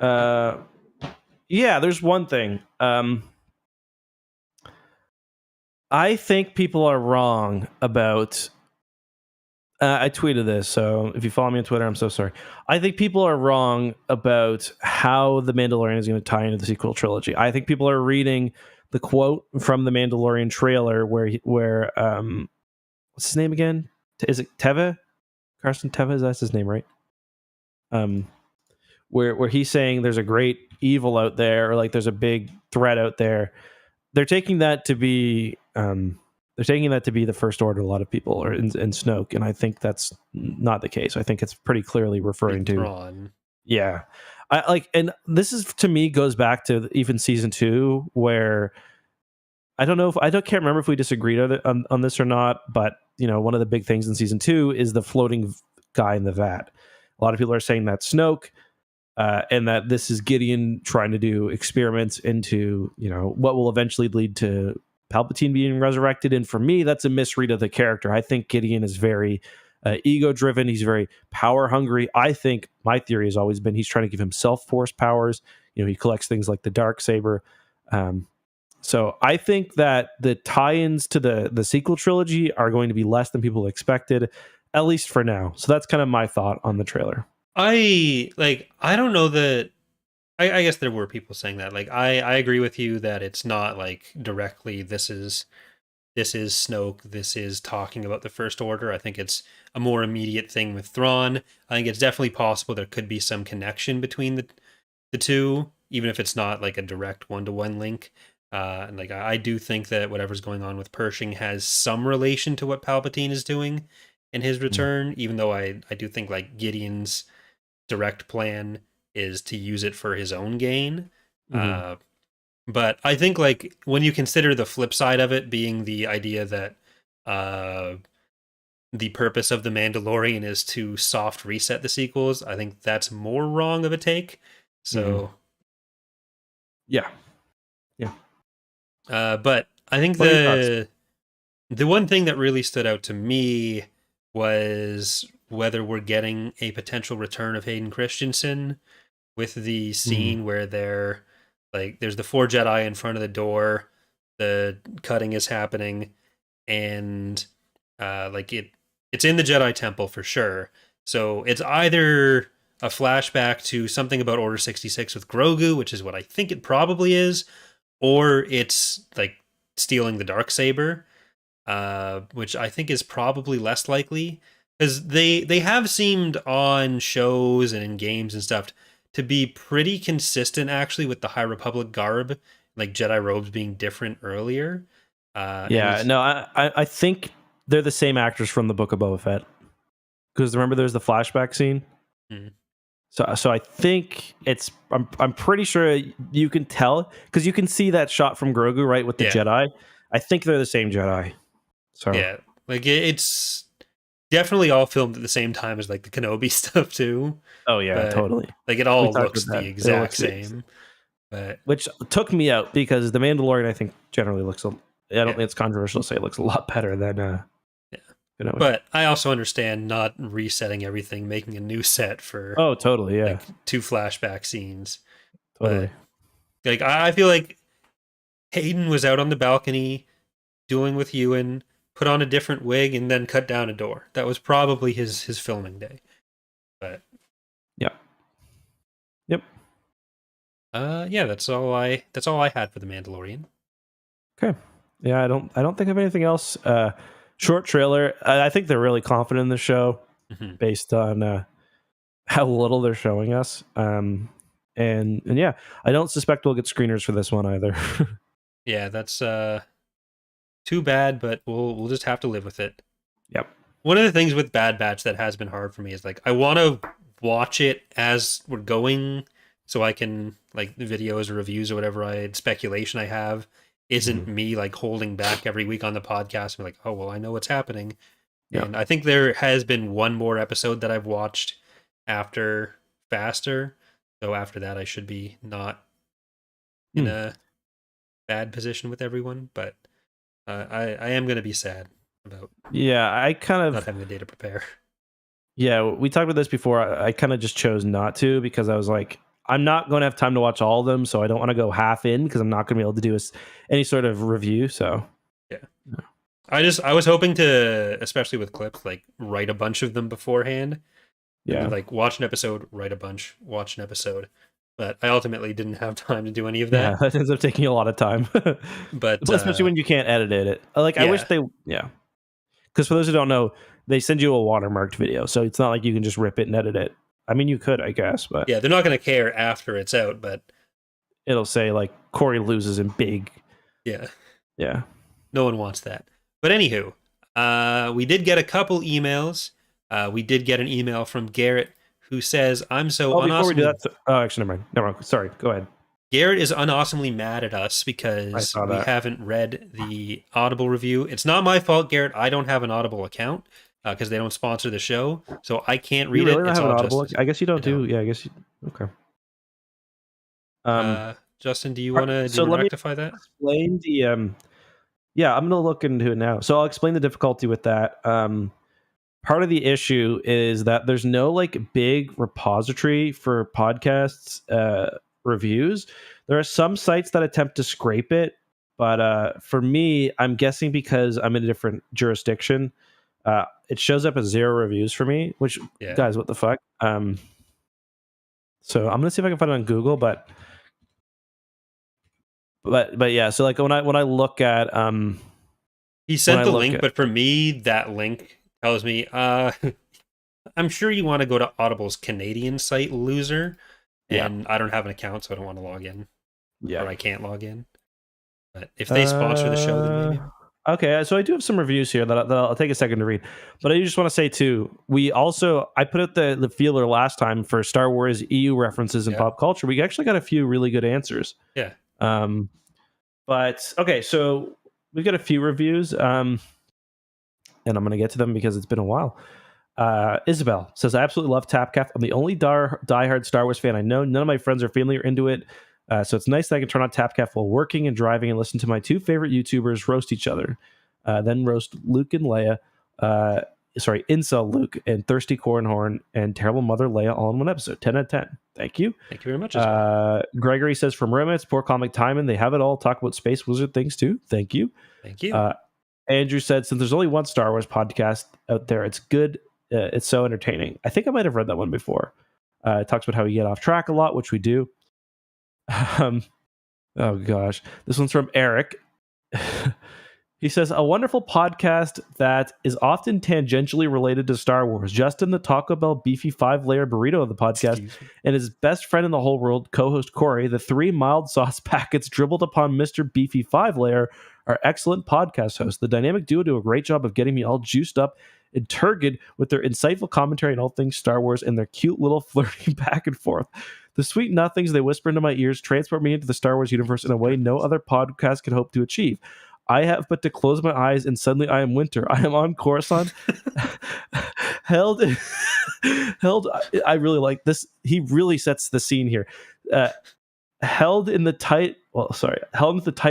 Yeah, there's one thing. I think people are wrong about. I tweeted this, so if you follow me on Twitter, I'm so sorry. I think people are wrong about how The Mandalorian is going to tie into the sequel trilogy. I think people are reading the quote from the Mandalorian trailer where what's his name again? Is it Teva? Carson Teva, is that his name, right? Where he's saying there's a great evil out there, or like there's a big threat out there. They're taking that to be the First Order. A lot of people are in Snoke, and I think that's not the case. I think it's pretty clearly referring to Thrawn. Yeah, I like, and this is to me goes back to even season 2, where I can't remember if we disagreed on this or not, but one of the big things in season 2 is the floating guy in the vat. A lot of people are saying that's Snoke. and that this is Gideon trying to do experiments into, what will eventually lead to Palpatine being resurrected. And for me, that's a misread of the character. I think Gideon is very ego driven. He's very power hungry. I think my theory has always been he's trying to give himself force powers. He collects things like the dark saber. So I think that the tie-ins to the sequel trilogy are going to be less than people expected, at least for now. So that's kind of my thought on the trailer. I don't know that. I guess there were people saying that. Like, I agree with you that it's not like directly this is Snoke, this is talking about the First Order. I think it's a more immediate thing with Thrawn. I think it's definitely possible there could be some connection between the two, even if it's not like a direct one-to-one link. And like I do think that whatever's going on with Pershing has some relation to what Palpatine is doing in his return, even though I do think like Gideon's direct plan is to use it for his own gain. But I think like when you consider the flip side of it being the idea that the purpose of the Mandalorian is to soft reset the sequels, I think that's more wrong of a take. So yeah. But I think the one thing that really stood out to me was whether we're getting a potential return of Hayden Christensen with the scene where there's the 4 Jedi in front of the door, the cutting is happening, and it's in the Jedi Temple for sure. So it's either a flashback to something about Order 66 with Grogu, which is what I think it probably is, or it's like stealing the Darksaber, which I think is probably less likely, because they have seemed on shows and in games and stuff to be pretty consistent actually with the High Republic garb, like Jedi robes being different earlier. I think they're the same actors from the Book of Boba Fett, because remember there's the flashback scene. So I think I'm pretty sure you can tell, because you can see that shot from Grogu, right, with the Jedi. I think they're the same Jedi. So yeah, like it's definitely all filmed at the same time as like the Kenobi stuff too. Oh yeah, but, totally. Like it all looks the exact same. But which took me out, because the Mandalorian I think generally looks. I don't think it's controversial to say it looks a lot better than. But I also understand not resetting everything, making a new set for totally, yeah, 2 flashback scenes. Totally. But, like I feel like Hayden was out on the balcony doing with Ewan, put on a different wig, and then cut down a door. That was probably his filming day. But yep. That's all I had for the Mandalorian. Okay. Yeah, I don't think I have anything else. Short trailer. I think they're really confident in the show based on how little they're showing us. And yeah, I don't suspect we'll get screeners for this one either. Yeah, that's too bad, but we'll just have to live with it. Yep. One of the things with Bad Batch that has been hard for me is like I want to watch it as we're going, so I can like the videos or reviews or whatever speculation I have isn't me like holding back every week on the podcast and like, oh well, I know what's happening. Yeah. And I think there has been one more episode that I've watched after Faster, so after that I should be not in a bad position with everyone, but I am going to be sad about I kind of not having a day to prepare. Yeah, we talked about this before. I kind of just chose not to, because I was like, I'm not going to have time to watch all of them, so I don't want to go half in, because I'm not going to be able to do any sort of review. So yeah. I was hoping to, especially with clips, like write a bunch of them beforehand. Yeah, and, like watch an episode, write a bunch, watch an episode. But I ultimately didn't have time to do any of that. Yeah, that ends up taking a lot of time. But especially when you can't edit it. Like I wish they, because for those who don't know, they send you a watermarked video, so it's not like you can just rip it and edit it. I mean, you could, I guess, but yeah, they're not going to care after it's out, but it'll say like Corey loses in big. Yeah. No one wants that. But anywho, we did get a couple emails. We did get an email from Garrett who says, "I'm so unawesome." Before we do that, actually, never mind. Sorry, go ahead. Garrett is unawesomely mad at us because we haven't read the Audible review. It's not my fault, Garrett. I don't have an Audible account because they don't sponsor the show, so I can't read it. It's all Audible. I guess you don't do. Yeah, I guess you. Okay. Justin, do you want to let me rectify that? explain the yeah, I'm gonna look into it now. So I'll explain the difficulty with that. Part of the issue is that there's no like big repository for podcasts reviews. There are some sites that attempt to scrape it, but for me, I'm guessing because I'm in a different jurisdiction, it shows up as 0 reviews for me. Which, Yeah. guys, what the fuck? So I'm gonna see if I can find it on Google, but yeah. So like when I look at He sent the link, but for me, that link tells me, I'm sure you want to go to Audible's Canadian site, loser. And I don't have an account, so I don't want to log in. Yeah. Or I can't log in. But if they sponsor the show, then maybe. Okay, so I do have some reviews here that I'll take a second to read. But I just want to say, too, I put out the feeler last time for Star Wars EU references in pop culture. We actually got a few really good answers. Yeah. But, okay, so we've got a few reviews. And I'm going to get to them because it's been a while. Isabel says, I absolutely love Tapcaf. I'm the only diehard Star Wars fan I know. None of my friends or family are into it. So it's nice that I can turn on Tapcaf while working and driving and listen to my 2 favorite YouTubers roast each other. Then roast Luke and Leia. Incel Luke and Thirsty Cornhorn and Terrible Mother Leia all in one episode. 10 out of 10. Thank you. Thank you very much. Gregory says, from romance, poor comic timing, they have it all. Talk about space wizard things too. Thank you. Thank you. Andrew said, since there's only one Star Wars podcast out there, it's good. It's so entertaining. I think I might have read that one before. It talks about how we get off track a lot, which we do. Oh gosh, this one's from Eric. He says, a wonderful podcast that is often tangentially related to Star Wars. Justin, the Taco Bell beefy 5-layer burrito of the podcast, and his best friend in the whole world, co-host Corey, the 3 mild sauce packets dribbled upon Mr. Beefy 5-layer, are excellent podcast hosts. The dynamic duo do a great job of getting me all juiced up and turgid with their insightful commentary on all things Star Wars and their cute little flirting back and forth. The sweet nothings they whisper into my ears transport me into the Star Wars universe in a way no other podcast could hope to achieve. I have but to close my eyes and suddenly I am winter. I am on Coruscant. held. I really like this. He really sets the scene here. Held into the tight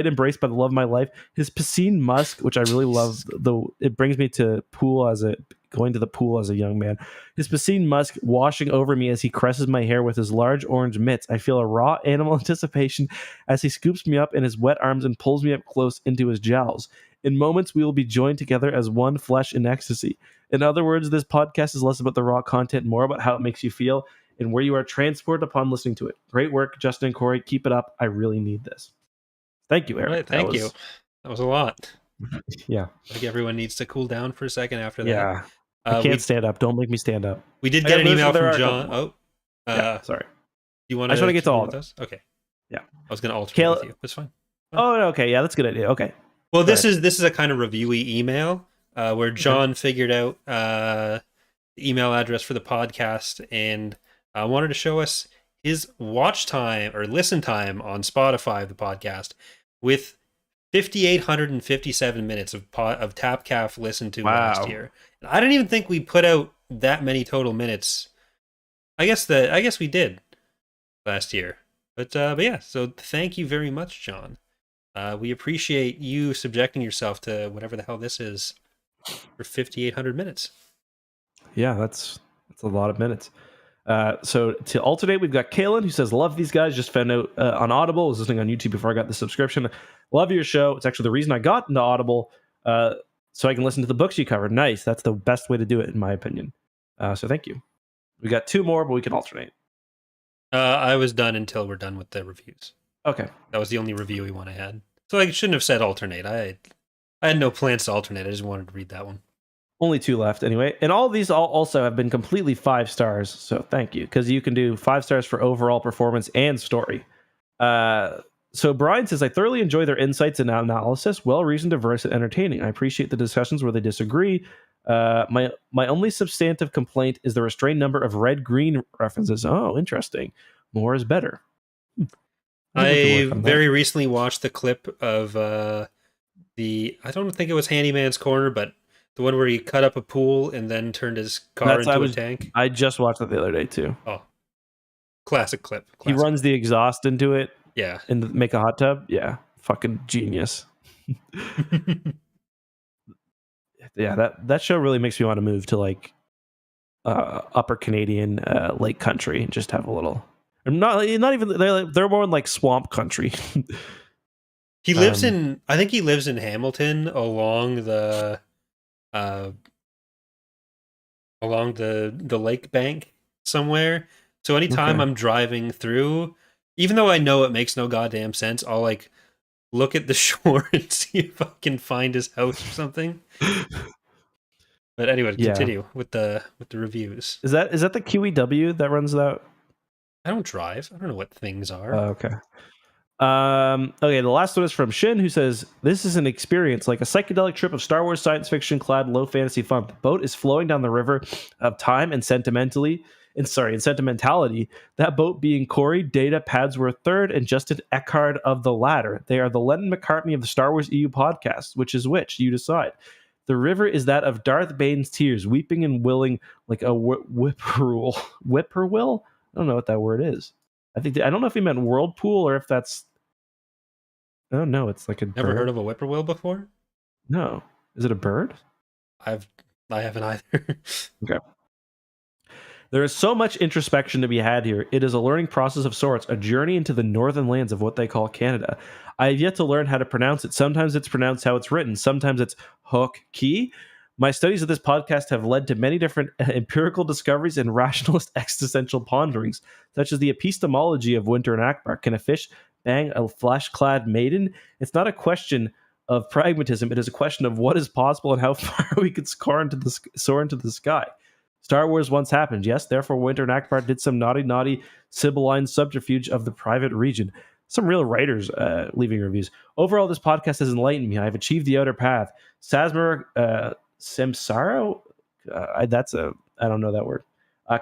embrace by the love of my life. His piscine musk, which I really love, it brings me to going to the pool as a young man. His piscine musk washing over me as he caresses my hair with his large orange mitts. I feel a raw animal anticipation as he scoops me up in his wet arms and pulls me up close into his jowls. In moments, we will be joined together as one flesh in ecstasy. In other words, this podcast is less about the raw content, more about how it makes you feel and where you are transported upon listening to it. Great work, Justin and Corey. Keep it up. I really need this. Thank you, Eric. Right, thank you. That was a lot. Yeah. Like everyone needs to cool down for a second after that. Yeah. I can't stand up. Don't make me stand up. We did get an email from John. Sorry. You want I just want to get to all of those? Okay. Yeah. I was going to alternate with you. That's fine. Oh, okay. Yeah, that's a good idea. Okay. Well, this is a kind of reviewy email where John figured out the email address for the podcast and wanted to show us his watch time or listen time on Spotify, the podcast, with 5,857 minutes of Tapcaf listened to last year. And I didn't even think we put out that many total minutes. I guess we did last year. But yeah, so thank you very much, John. We appreciate you subjecting yourself to whatever the hell this is for 5,800 minutes. Yeah, that's a lot of minutes. So to alternate, we've got Kaylin, who says, love these guys. Just found out on Audible. Was listening on YouTube before I got the subscription. Love your show. It's actually the reason I got into Audible, so I can listen to the books you covered. Nice. That's the best way to do it, in my opinion. So thank you. We got 2 more, but we can alternate. I was done until we're done with the reviews. Okay. That was the only review one I had. So I shouldn't have said alternate. I had no plans to alternate. I just wanted to read that one. Only 2 left anyway. And all of these also have been completely 5 stars. So thank you. Because you can do 5 stars for overall performance and story. So Brian says, I thoroughly enjoy their insights and analysis. Well-reasoned, diverse, and entertaining. I appreciate the discussions where they disagree. My only substantive complaint is the restrained number of red-green references. Oh, interesting. More is better. I very recently watched the clip of I don't think it was Handyman's Corner, but the one where he cut up a pool and then turned his car into a tank. I just watched that the other day too. Oh, Classic clip. He Classic runs clip. the exhaust into it Yeah. and make a hot tub. Yeah, fucking genius. Yeah, that show really makes me want to move to like upper Canadian lake country and just have a little. Not even they're more in like swamp country. He lives in. I think he lives in Hamilton uh, along the lake bank somewhere. So anytime Okay. I'm driving through, even though I know it makes no goddamn sense, I'll like look at the shore and see if I can find his house or something. But anyway, Yeah. continue with the reviews. Is that the QEW that runs that? I don't drive. I don't know what things are. Okay. Okay, the last one is from Shin, who says, "This is an experience like a psychedelic trip of Star Wars science fiction clad low fantasy fun. The boat is flowing down the river of time and sentimentality. That boat being Corey, Data, Padsworth Third, and Justin Eckhart of the latter. They are the Lennon McCartney of the Star Wars EU podcast. Which is which? You decide. The river is that of Darth Bane's tears, weeping and willing like a whippoorwill. Whippoorwill? I don't know what that word is. I don't know if he meant whirlpool or if that's. Oh no, it's like a Never heard bird. of a whippoorwill before. No, is it a bird? I've I haven't either. Okay. There is so much introspection to be had here. It is a learning process of sorts, a journey into the northern lands of what they call Canada. I have yet to learn how to pronounce it. Sometimes it's pronounced how it's written. Sometimes it's hook key. My studies of this podcast have led to many different empirical discoveries and rationalist existential ponderings, such as the epistemology of Winter and Akbar. Can a fish bang a flesh-clad maiden? It's not a question of pragmatism. It is a question of what is possible and how far we could soar into the sky. Star Wars once happened, yes. Therefore, Winter and Akbar did some naughty Sibylline subterfuge of the private region. Some real writers leaving reviews. Overall, this podcast has enlightened me. I have achieved the outer path. Sasmer Samsara, I don't know that word.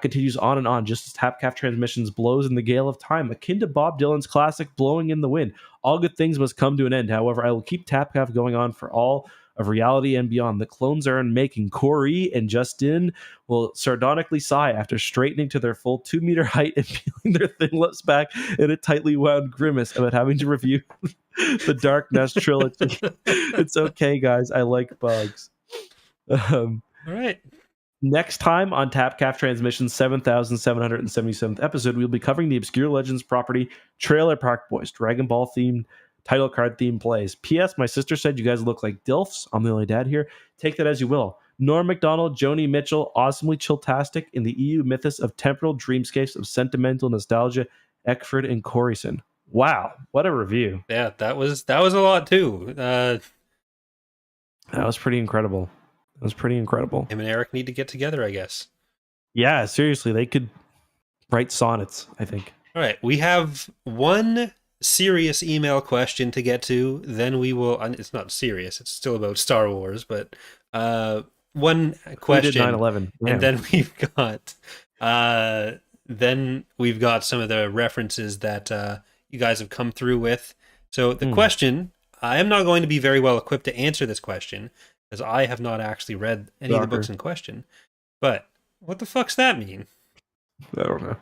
Continues on and on, just as Tapcaf Transmissions blows in the gale of time, akin to Bob Dylan's classic "Blowing in the Wind." All good things must come to an end. However, I will keep Tapcaf going on for all of reality and beyond. The clones are in making. Corey and Justin will sardonically sigh after straightening to their full 2-meter height and peeling their thin lips back in a tightly wound grimace about having to review the Dark Nest trilogy. It's okay, guys. I like bugs. All right. Next time on Tapcaf Transmission's 7,777th episode, we'll be covering the Obscure Legends property Trailer Park Boys, Dragon Ball themed, title card themed plays. P.S. My sister said you guys look like DILFs. I'm the only dad here. Take that as you will. Norm MacDonald, Joni Mitchell, awesomely chilltastic in the EU mythos of temporal dreamscapes of sentimental nostalgia, Eckford and Coreyson. Wow, what a review. Yeah, that was a lot too. That was pretty incredible. Him and Eric need to get together, I guess. Yeah, seriously, they could write sonnets, I think. All right, we have one serious email question to get to. Then we will. It's not serious. It's still about Star Wars, but one question. We did 9/11, and then we've got some of the references that you guys have come through with. So the question, I am not going to be very well equipped to answer this question, because I have not actually read any of the books in question. But what the fuck's that mean? I don't know.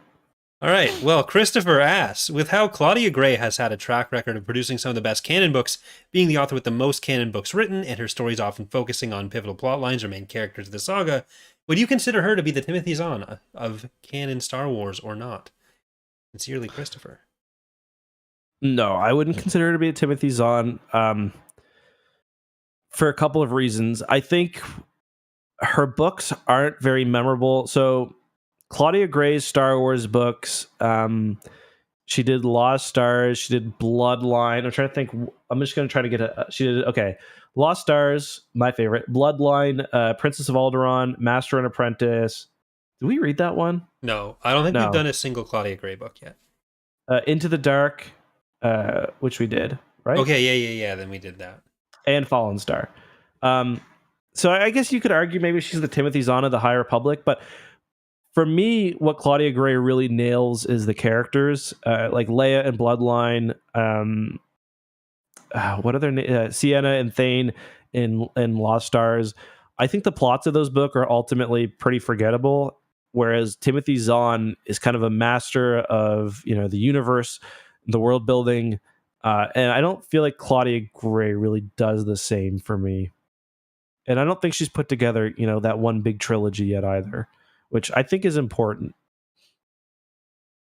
All right. Well, Christopher asks, with how Claudia Gray has had a track record of producing some of the best canon books, being the author with the most canon books written, and her stories often focusing on pivotal plot lines or main characters of the saga, would you consider her to be the Timothy Zahn of canon Star Wars or not? Sincerely, Christopher. No, I wouldn't consider her to be a Timothy Zahn. For a couple of reasons. I think her books aren't very memorable. So Claudia Gray's Star Wars books, she did Lost Stars, she did Bloodline. I'm trying to think. I'm just going to try to get she did, okay. Lost Stars, my favorite. Bloodline, Princess of Alderaan, Master and Apprentice. Did we read that one? No, I don't think we've done a single Claudia Gray book yet. Into the Dark, which we did, right? Okay, yeah. Then we did that. And Fallen Star. So I guess you could argue maybe she's the Timothy Zahn of the High Republic, but for me, what Claudia Gray really nails is the characters, like Leia and Bloodline. What are their names? Sienna and Thane in Lost Stars. I think the plots of those books are ultimately pretty forgettable. whereas Timothy Zahn is kind of a master of the universe, the world building, and I don't feel like Claudia Gray really does the same for me. And I don't think she's put together that one big trilogy yet either, which I think is important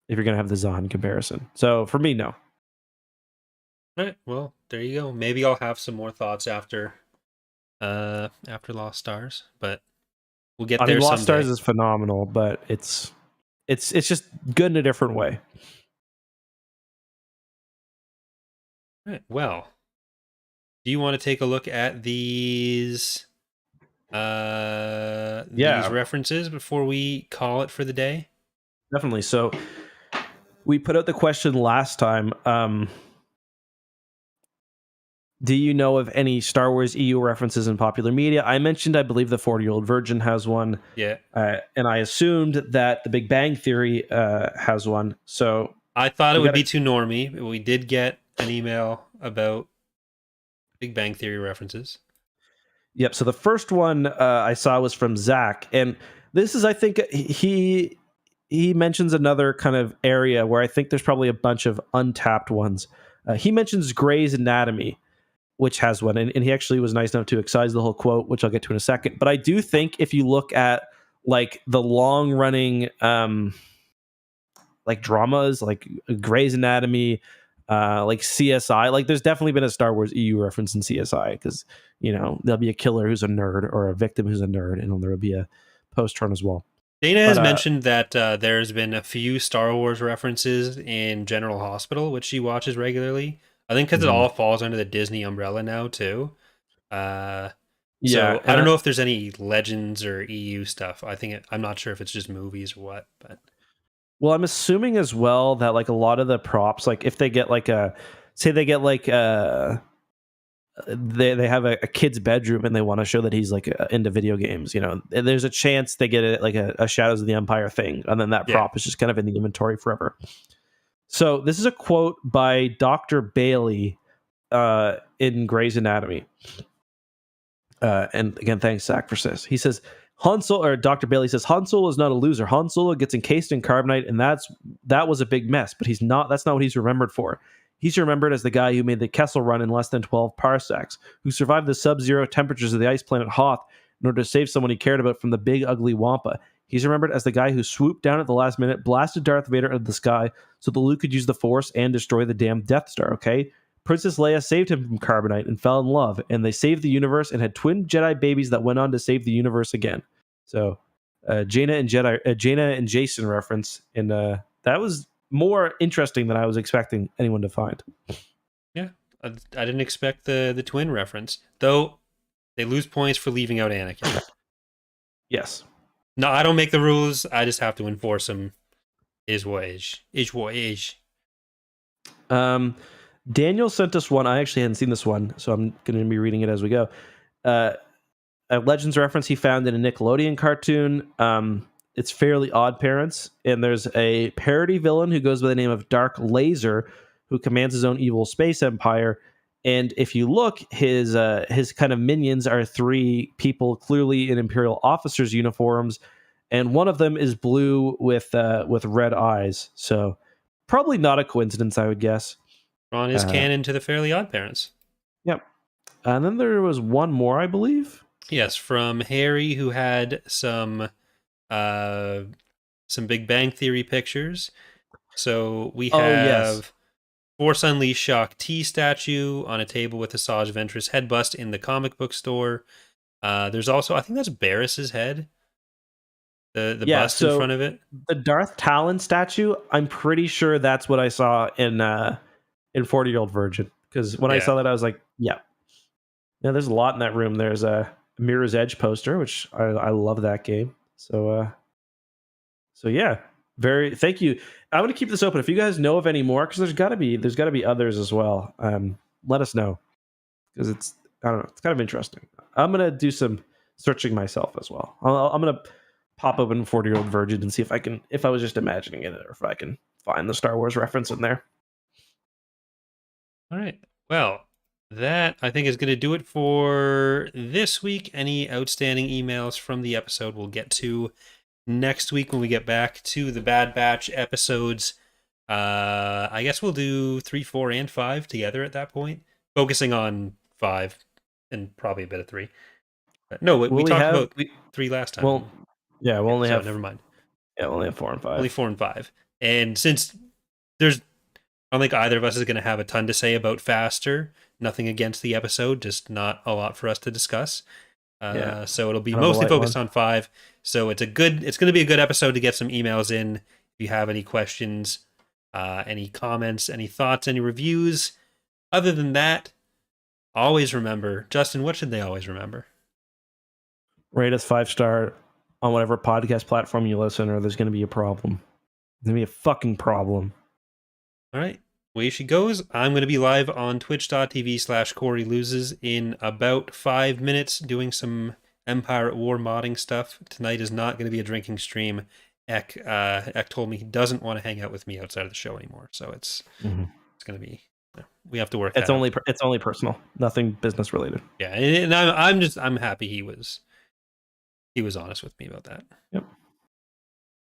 if you're going to have the Zahn comparison. So for me, no. All right, well, there you go. Maybe I'll have some more thoughts after Lost Stars, but we'll get there Lost someday. Stars is phenomenal, but it's just good in a different way. All right, well, do you want to take a look at these references before we call it for the day? Definitely. So we put out the question last time. Do you know of any Star Wars EU references in popular media? I mentioned, I believe, the 40-Year-Old Virgin has one. Yeah. And I assumed that the Big Bang Theory has one. So I thought it would be too normie, but we did get an email about Big Bang Theory references. Yep. So the first one I saw was from Zach. And this is, I think, he mentions another kind of area where I think there's probably a bunch of untapped ones. He mentions Grey's Anatomy, which has one, and he actually was nice enough to excise the whole quote, which I'll get to in a second. But I do think if you look at like the long running like dramas like Grey's Anatomy, like CSI, like there's definitely been a Star Wars EU reference in CSI, because there'll be a killer who's a nerd or a victim who's a nerd, and there'll be a post-turn as well. Dana has mentioned that there's been a few Star Wars references in General Hospital, which she watches regularly. I think because it all falls under the Disney umbrella now, too. So I don't know if there's any Legends or EU stuff. I'm not sure if it's just movies or what. But well, I'm assuming as well that like a lot of the props, like if they get like they have a kid's bedroom and they want to show that he's like into video games, there's a chance they get a Shadows of the Empire thing, and then that prop is just kind of in the inventory forever. So this is a quote by Dr. Bailey in Grey's Anatomy. And again, thanks, Zach, for this. He says, Dr. Bailey says, Han Solo is not a loser. Han Solo gets encased in carbonite, and that was a big mess, but that's not what he's remembered for. He's remembered as the guy who made the Kessel Run in less than 12 parsecs, who survived the sub-zero temperatures of the ice planet Hoth in order to save someone he cared about from the big, ugly Wampa. He's remembered as the guy who swooped down at the last minute, blasted Darth Vader out of the sky so that Luke could use the Force and destroy the damn Death Star, okay? Princess Leia saved him from carbonite and fell in love, and they saved the universe and had twin Jedi babies that went on to save the universe again. So, Jaina and Jason reference, and that was more interesting than I was expecting anyone to find. Yeah, I didn't expect the twin reference, though. They lose points for leaving out Anakin. Yes. No, I don't make the rules. I just have to enforce them. Is what is. Daniel sent us one. I actually hadn't seen this one, so I'm going to be reading it as we go. A Legends reference he found in a Nickelodeon cartoon. It's Fairly Odd Parents, and there's a parody villain who goes by the name of Dark Laser, who commands his own evil space empire. And if you look, his kind of minions are three people clearly in Imperial officers' uniforms, and one of them is blue with red eyes. So probably not a coincidence, I would guess. Ron is canon to the Fairly Odd Parents. Yep. And then there was one more, I believe. Yes, from Harry, who had some Big Bang Theory pictures. So we have Force Unleashed Shock T statue on a table with Asajj Ventress head bust in the comic book store. There's also, I think that's Barris's head. The bust in front of it. The Darth Talon statue, I'm pretty sure that's what I saw in 40-Year-Old Virgin. Because when I saw that, I was like, yeah. There's a lot in that room. There's a Mirror's Edge poster, which I love that game. So yeah. Thank you. I'm going to keep this open. If you guys know of any more, because there's got to be others as well. Let us know, because it's kind of interesting. I'm going to do some searching myself as well. I'm going to pop open 40-Year-Old Virgin and see if I was just imagining it, or if I can find the Star Wars reference in there. All right. Well, that I think is going to do it for this week. Any outstanding emails from the episode we'll get to next week when we get back to the Bad Batch episodes. I guess we'll do 3, 4, and 5 together at that point, focusing on 5 and probably a bit of 3. No, we talked about 3 last time. Well, yeah, we'll only have. Never mind. Yeah, we'll only have 4 and 5. Only 4 and 5. And since there's, I don't think either of us is going to have a ton to say about Faster. Nothing against the episode, just not a lot for us to discuss. So it'll be mostly focused on 5. So it's going to be a good episode to get some emails in. If you have any questions, any comments, any thoughts, any reviews. Other than that, always remember, Justin, what should they always remember? Rate us 5-star on whatever podcast platform you listen, or there's going to be a problem. There's going to be a fucking problem. All right. Way she goes. I'm going to be live on twitch.tv/Corey Loses in about 5 minutes doing some Empire at War modding stuff. Tonight is not going to be a drinking stream. Eck told me he doesn't want to hang out with me outside of the show anymore. So it's going to be, we have to work. It's only personal, nothing business related. Yeah. And I'm happy he was honest with me about that. Yep.